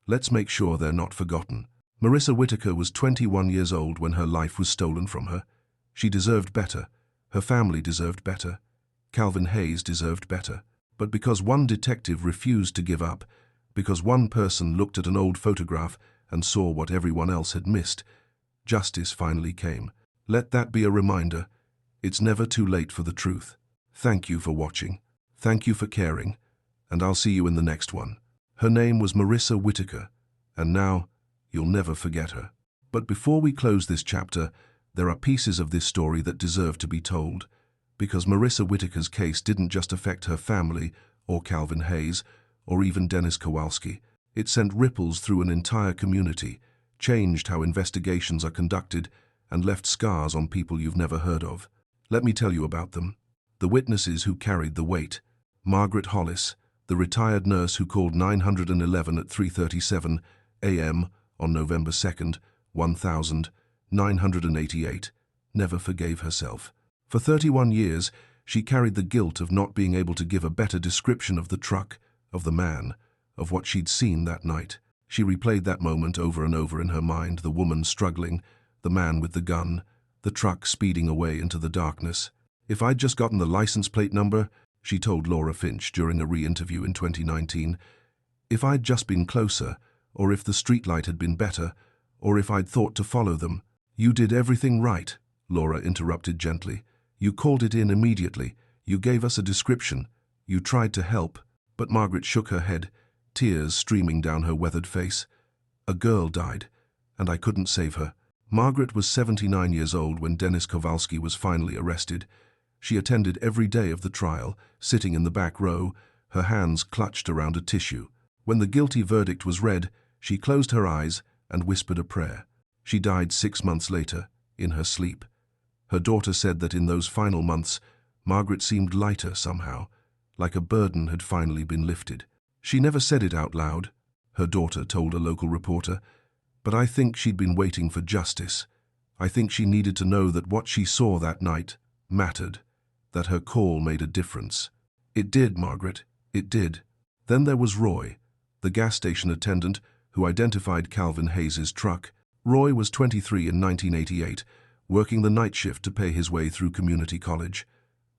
Speaker 1: Let's make sure they're not forgotten. Marissa Whitaker was 21 years old when her life was stolen from her. She deserved better. Her family deserved better. Calvin Hayes deserved better. But because one detective refused to give up, because one person looked at an old photograph and saw what everyone else had missed, justice finally came. Let that be a reminder. It's never too late for the truth. Thank you for watching. Thank you for caring. And I'll see you in the next one. Her name was Marissa Whitaker, and now you'll never forget her. But before we close this chapter, there are pieces of this story that deserve to be told, because Marissa Whitaker's case didn't just affect her family or Calvin Hayes or even Dennis Kowalski. It sent ripples through an entire community, changed how investigations are conducted, and left scars on people you've never heard of. Let me tell you about them. The witnesses who carried the weight. Margaret Hollis, the retired nurse who called 911 at 3:37 a.m. on November 2nd, 1988, never forgave herself. For 31 years, she carried the guilt of not being able to give a better description of the truck, of the man, of what she'd seen that night. She replayed that moment over and over in her mind, the woman struggling, the man with the gun, the truck speeding away into the darkness. If I'd just gotten the license plate number, she told Laura Finch during a re-interview in 2019, if I'd just been closer, or if the streetlight had been better, or if I'd thought to follow them. You did everything right, Laura interrupted gently. You called it in immediately. You gave us a description. You tried to help. But Margaret shook her head, tears streaming down her weathered face. A girl died, and I couldn't save her. Margaret was 79 years old when Dennis Kowalski was finally arrested. She attended every day of the trial, sitting in the back row, her hands clutched around a tissue. When the guilty verdict was read, she closed her eyes and whispered a prayer. She died 6 months later, in her sleep. Her daughter said that in those final months, Margaret seemed lighter somehow, like a burden had finally been lifted. She never said it out loud, her daughter told a local reporter, but I think she'd been waiting for justice. I think she needed to know that what she saw that night mattered, that her call made a difference. It did, Margaret, it did. Then there was Roy, the gas station attendant who identified Calvin Hayes' truck. Roy was 23 in 1988, working the night shift to pay his way through community college.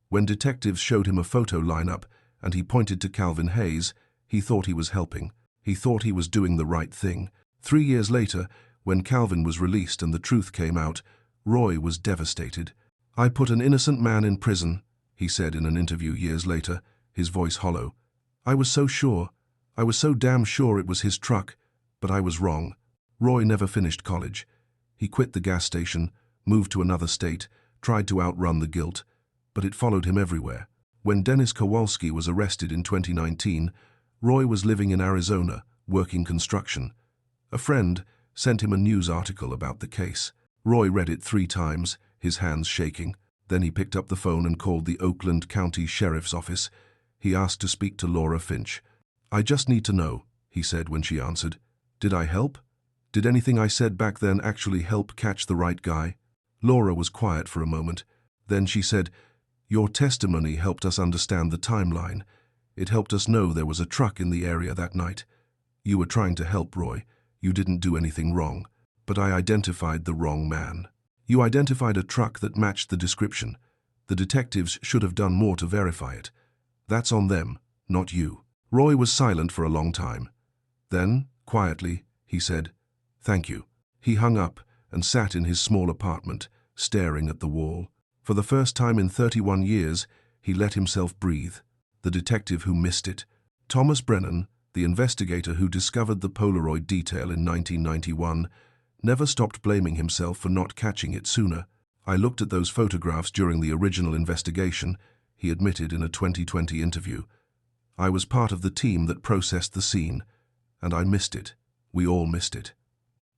Speaker 1: When detectives showed him a photo lineup and he pointed to Calvin Hayes, he thought he was helping. He thought he was doing the right thing. 3 years later, when Calvin was released and the truth came out, Roy was devastated. I put an innocent man in prison, he said in an interview years later, his voice hollow. I was so sure. I was so damn sure it was his truck, but I was wrong. Roy never finished college. He quit the gas station, moved to another state, tried to outrun the guilt, but it followed him everywhere. When Dennis Kowalski was arrested in 2019, Roy was living in Arizona, working construction. A friend sent him a news article about the case. Roy read it 3 times, his hands shaking. Then he picked up the phone and called the Oakland County Sheriff's Office. He asked to speak to Laura Finch. I just need to know, he said when she answered. Did I help? Did anything I said back then actually help catch the right guy? Laura was quiet for a moment. Then she said, your testimony helped us understand the timeline. It helped us know there was a truck in the area that night. You were trying to help Roy. You didn't do anything wrong. But I identified the wrong man. You identified a truck that matched the description. The detectives should have done more to verify it. That's on them, not you. Roy was silent for a long time. Then, quietly, he said, thank you. He hung up and sat in his small apartment, staring at the wall. For the first time in 31 years, he let himself breathe. The detective who missed it. Thomas Brennan, the investigator who discovered the Polaroid detail in 1991, never stopped blaming himself for not catching it sooner. "I looked at those photographs during the original investigation," he admitted in a 2020 interview. "I was part of the team that processed the scene, and I missed it. We all missed it."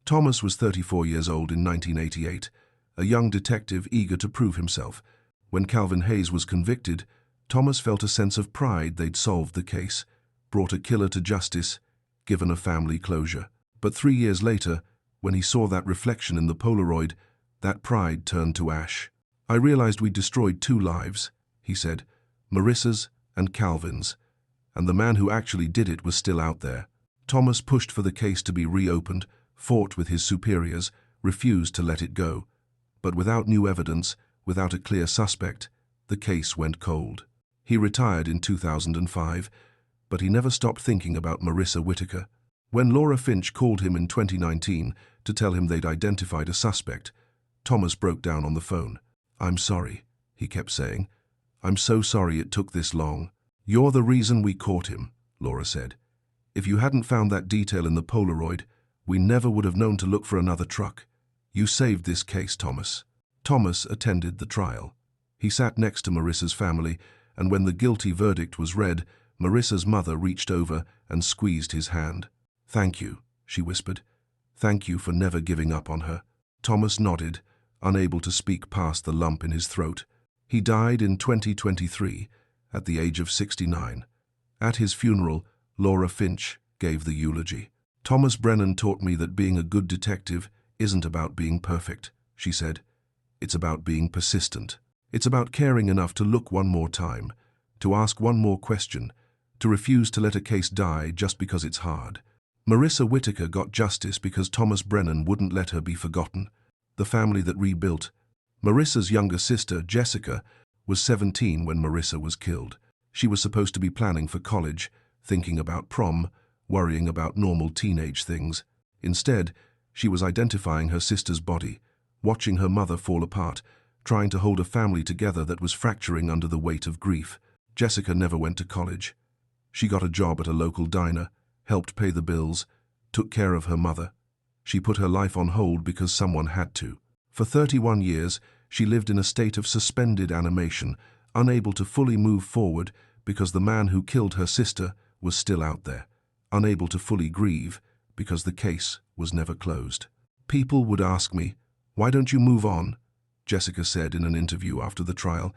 Speaker 1: Thomas was 34 years old in 1988, a young detective eager to prove himself. When Calvin Hayes was convicted, Thomas felt a sense of pride they'd solved the case, brought a killer to justice, given a family closure. But 3 years later, when he saw that reflection in the Polaroid, that pride turned to ash. "I realized we destroyed 2 lives," he said, "Marissa's and Calvin's, and the man who actually did it was still out there." Thomas pushed for the case to be reopened, fought with his superiors, refused to let it go. But without new evidence, without a clear suspect, the case went cold. He retired in 2005, but he never stopped thinking about Marissa Whitaker. When Laura Finch called him in 2019 to tell him they'd identified a suspect, Thomas broke down on the phone. "I'm sorry," he kept saying. "I'm so sorry it took this long." "You're the reason we caught him," Laura said. "If you hadn't found that detail in the Polaroid, we never would have known to look for another truck. You saved this case, Thomas." Thomas attended the trial. He sat next to Marissa's family, and when the guilty verdict was read, Marissa's mother reached over and squeezed his hand. "Thank you," she whispered. "Thank you for never giving up on her." Thomas nodded, unable to speak past the lump in his throat. He died in 2023, at the age of 69. At his funeral, Laura Finch gave the eulogy. "Thomas Brennan taught me that being a good detective isn't about being perfect," she said. "It's about being persistent. It's about caring enough to look one more time, to ask one more question, to refuse to let a case die just because it's hard." Marissa Whitaker got justice because Thomas Brennan wouldn't let her be forgotten. The family that rebuilt. Marissa's younger sister, Jessica, was 17 when Marissa was killed. She was supposed to be planning for college, thinking about prom, worrying about normal teenage things. Instead, she was identifying her sister's body, watching her mother fall apart, trying to hold a family together that was fracturing under the weight of grief. Jessica never went to college. She got a job at a local diner, helped pay the bills, took care of her mother. She put her life on hold because someone had to. For 31 years, she lived in a state of suspended animation, unable to fully move forward because the man who killed her sister was still out there, unable to fully grieve because the case was never closed. "People would ask me, 'Why don't you move on?'" Jessica said in an interview after the trial,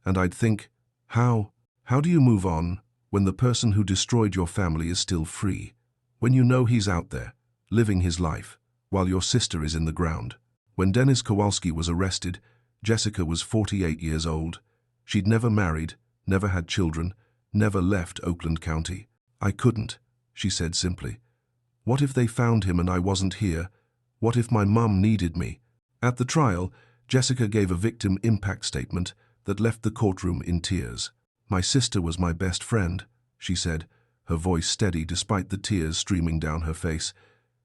Speaker 1: and I'd think, How do you move on when the person who destroyed your family is still free? When you know he's out there, living his life, while your sister is in the ground?" When Dennis Kowalski was arrested, Jessica was 48 years old. She'd never married, never had children, never left Oakland County. "I couldn't," she said simply. "What if they found him and I wasn't here? What if my mum needed me?" At the trial, Jessica gave a victim impact statement that left the courtroom in tears. "My sister was my best friend," she said, her voice steady despite the tears streaming down her face.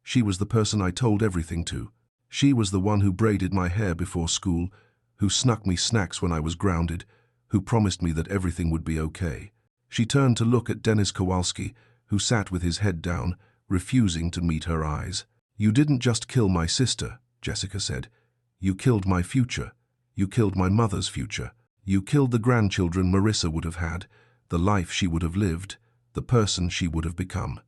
Speaker 1: "She was the person I told everything to. She was the one who braided my hair before school, who snuck me snacks when I was grounded, who promised me that everything would be okay." She turned to look at Dennis Kowalski, who sat with his head down, refusing to meet her eyes. "You didn't just kill my sister," Jessica said. "You killed my future. You killed my mother's future. You killed the grandchildren Marissa would have had, the life she would have lived, the person she would have become.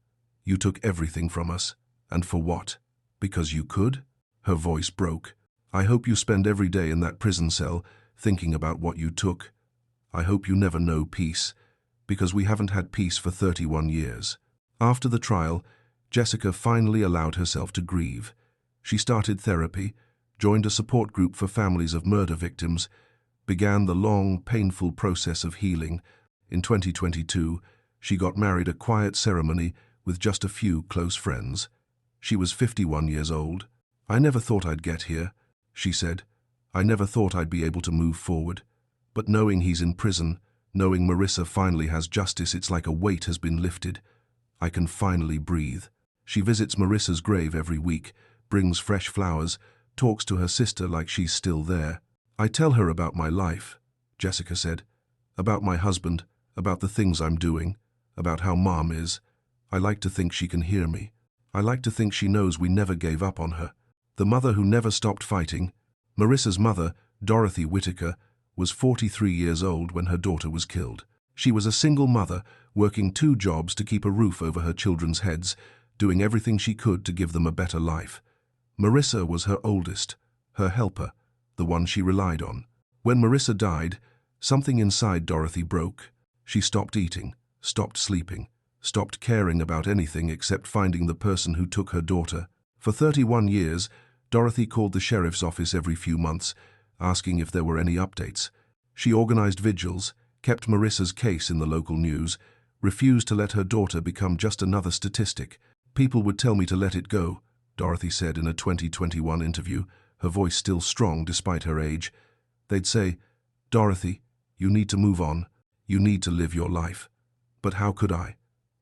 Speaker 1: You took everything from us. And for what? Because you could?" Her voice broke. "I hope you spend every day in that prison cell thinking about what you took. I hope you never know peace, because we haven't had peace for 31 years. After the trial, Jessica finally allowed herself to grieve. She started therapy, joined a support group for families of murder victims, began the long, painful process of healing. In 2022, she got married, a quiet ceremony with just a few close friends. She was 51 years old. "I never thought I'd get here," she said. "I never thought I'd be able to move forward. But knowing he's in prison, knowing Marissa finally has justice, it's like a weight has been lifted. I can finally breathe." She visits Marissa's grave every week, brings fresh flowers, talks to her sister like she's still there. "I tell her about my life," Jessica said. "About my husband, about the things I'm doing, about how Mom is. I like to think she can hear me. I like to think she knows we never gave up on her." The mother who never stopped fighting, Marissa's mother, Dorothy Whitaker, was 43 years old when her daughter was killed. She was a single mother, working 2 jobs to keep a roof over her children's heads, doing everything she could to give them a better life. Marissa was her oldest, her helper, the one she relied on. When Marissa died, something inside Dorothy broke. She stopped eating, stopped sleeping, stopped caring about anything except finding the person who took her daughter. For 31 years, Dorothy called the sheriff's office every few months, asking if there were any updates. She organized vigils, kept Marissa's case in the local news, refused to let her daughter become just another statistic. "People would tell me to let it go," Dorothy said in a 2021 interview, her voice still strong despite her age. "They'd say, 'Dorothy, you need to move on. You need to live your life.' But how could I?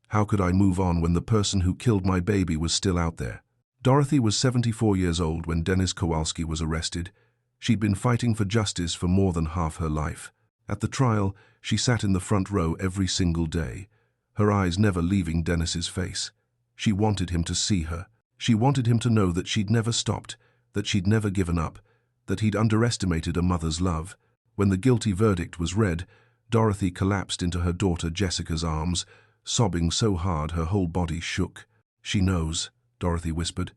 Speaker 1: How could I move on when the person who killed my baby was still out there?" Dorothy was 74 years old when Dennis Kowalski was arrested. She'd been fighting for justice for more than half her life. At the trial, she sat in the front row every single day, her eyes never leaving Dennis's face. She wanted him to see her. She wanted him to know that she'd never stopped, that she'd never given up, that he'd underestimated a mother's love. When the guilty verdict was read, Dorothy collapsed into her daughter Jessica's arms, sobbing so hard her whole body shook. "She knows," Dorothy whispered.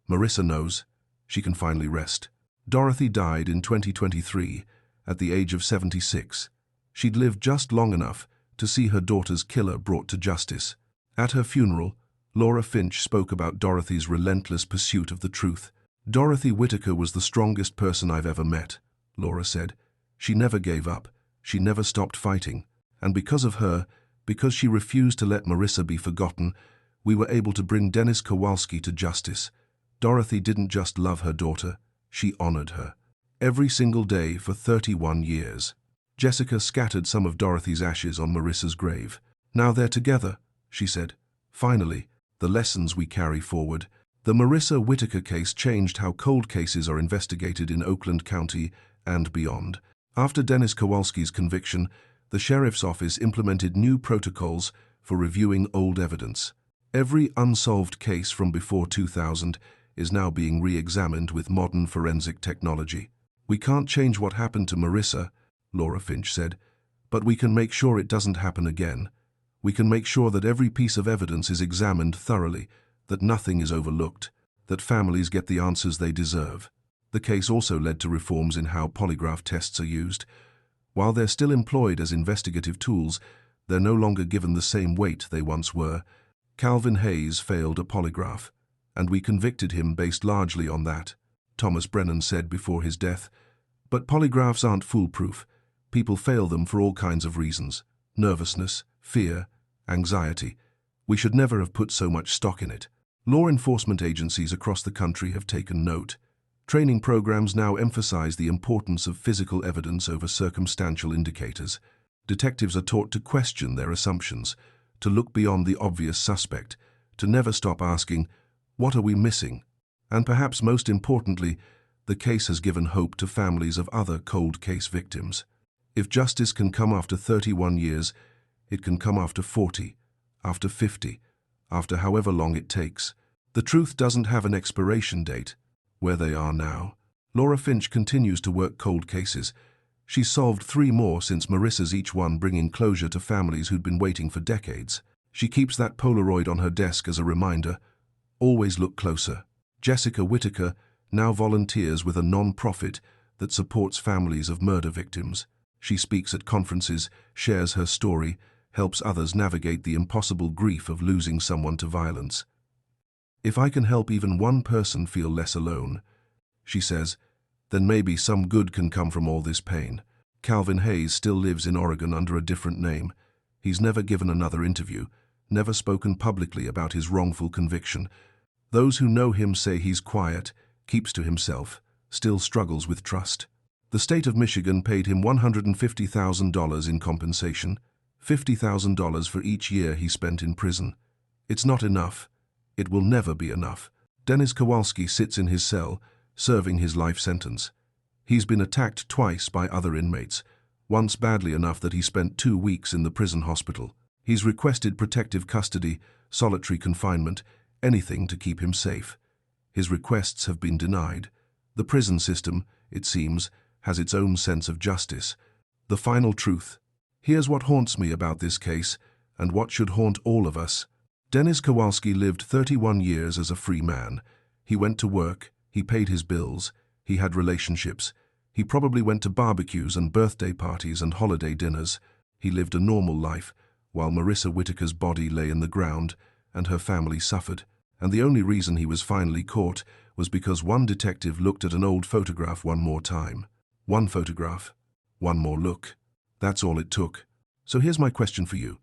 Speaker 1: "Marissa knows. She can finally rest." Dorothy died in 2023, at the age of 76. She'd lived just long enough to see her daughter's killer brought to justice. At her funeral, Laura Finch spoke about Dorothy's relentless pursuit of the truth. "Dorothy Whitaker was the strongest person I've ever met," Laura said. "She never gave up. She never stopped fighting. And because of her, because she refused to let Marissa be forgotten, we were able to bring Dennis Kowalski to justice. Dorothy didn't just love her daughter, she honored her. Every single day for 31 years. Jessica scattered some of Dorothy's ashes on Marissa's grave. "Now they're together," she said. "Finally, the lessons we carry forward." The Marissa Whitaker case changed how cold cases are investigated in Oakland County and beyond. After Dennis Kowalski's conviction, the sheriff's office implemented new protocols for reviewing old evidence. Every unsolved case from before 2000 is now being re-examined with modern forensic technology. "We can't change what happened to Marissa," Laura Finch said, "but we can make sure it doesn't happen again. We can make sure that every piece of evidence is examined thoroughly, that nothing is overlooked, that families get the answers they deserve." The case also led to reforms in how polygraph tests are used. While they're still employed as investigative tools, they're no longer given the same weight they once were. Calvin Hayes failed a polygraph, and we convicted him based largely on that, Thomas Brennan said before his death. But polygraphs aren't foolproof. People fail them for all kinds of reasons: nervousness, fear, anxiety. We should never have put so much stock in it. Law enforcement agencies across the country have taken note. Training programs now emphasize the importance of physical evidence over circumstantial indicators. Detectives are taught to question their assumptions, to look beyond the obvious suspect, to never stop asking, "What are we missing?" And perhaps most importantly, the case has given hope to families of other cold case victims. If justice can come after 31 years, it can come after 40, after 50, after however long it takes. The truth doesn't have an expiration date. Where they are now. Laura Finch continues to work cold cases. She's solved 3 more since Marissa's, each one bringing closure to families who'd been waiting for decades. She keeps that Polaroid on her desk as a reminder. Always look closer. Jessica Whitaker now volunteers with a non-profit that supports families of murder victims. She speaks at conferences, shares her story, helps others navigate the impossible grief of losing someone to violence. "If I can help even one person feel less alone," she says, "then maybe some good can come from all this pain." Calvin Hayes still lives in Oregon under a different name. He's never given another interview, never spoken publicly about his wrongful conviction. Those who know him say he's quiet, keeps to himself, still struggles with trust. The state of Michigan paid him $150,000 in compensation, $50,000 for each year he spent in prison. It's not enough. It will never be enough. Dennis Kowalski sits in his cell, serving his life sentence. He's been attacked twice by other inmates, once badly enough that he spent 2 weeks in the prison hospital. He's requested protective custody, solitary confinement, anything to keep him safe. His requests have been denied. The prison system, it seems, has its own sense of justice. The final truth. Here's what haunts me about this case, and what should haunt all of us. Dennis Kowalski lived 31 years as a free man. He went to work, he paid his bills, he had relationships. He probably went to barbecues and birthday parties and holiday dinners. He lived a normal life, while Marissa Whitaker's body lay in the ground, and her family suffered. And the only reason he was finally caught was because one detective looked at an old photograph one more time. One photograph, one more look. That's all it took. So here's my question for you.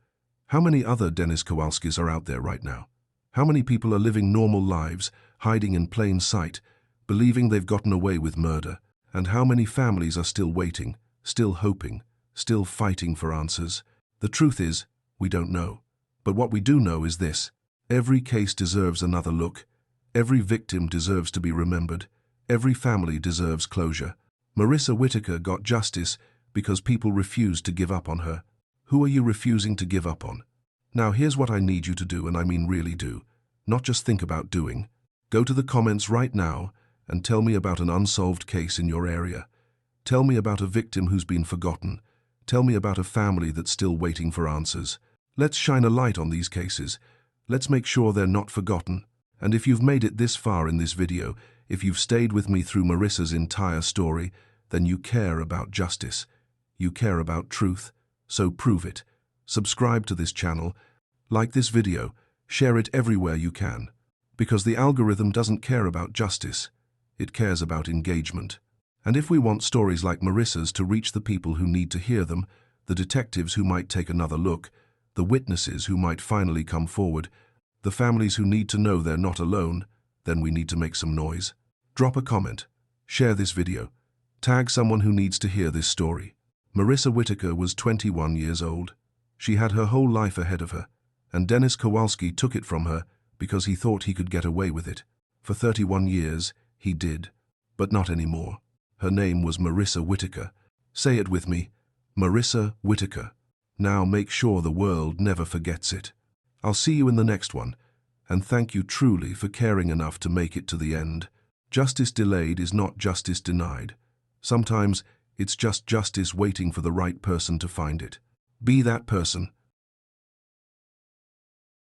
Speaker 1: How many other Dennis Kowalskis are out there right now? How many people are living normal lives, hiding in plain sight, believing they've gotten away with murder? And how many families are still waiting, still hoping, still fighting for answers? The truth is, we don't know. But what we do know is this. Every case deserves another look. Every victim deserves to be remembered. Every family deserves closure. Marissa Whitaker got justice because people refused to give up on her. Who are you refusing to give up on? Now here's what I need you to do, and I mean really do. Not just think about doing. Go to the comments right now and tell me about an unsolved case in your area. Tell me about a victim who's been forgotten. Tell me about a family that's still waiting for answers. Let's shine a light on these cases. Let's make sure they're not forgotten. And if you've made it this far in this video, if you've stayed with me through Marissa's entire story, then you care about justice. You care about truth. So prove it. Subscribe to this channel, like this video, share it everywhere you can. Because the algorithm doesn't care about justice. It cares about engagement. And if we want stories like Marissa's to reach the people who need to hear them, the detectives who might take another look, the witnesses who might finally come forward, the families who need to know they're not alone, then we need to make some noise. Drop a comment. Share this video. Tag someone who needs to hear this story. Marissa Whitaker was 21 years old. She had her whole life ahead of her, and Dennis Kowalski took it from her because he thought he could get away with it. For 31 years, he did, but not anymore. Her name was Marissa Whitaker. Say it with me, Marissa Whitaker. Now make sure the world never forgets it. I'll see you in the next one, and thank you truly for caring enough to make it to the end. Justice delayed is not justice denied. Sometimes it's just justice waiting for the right person to find it. Be that person.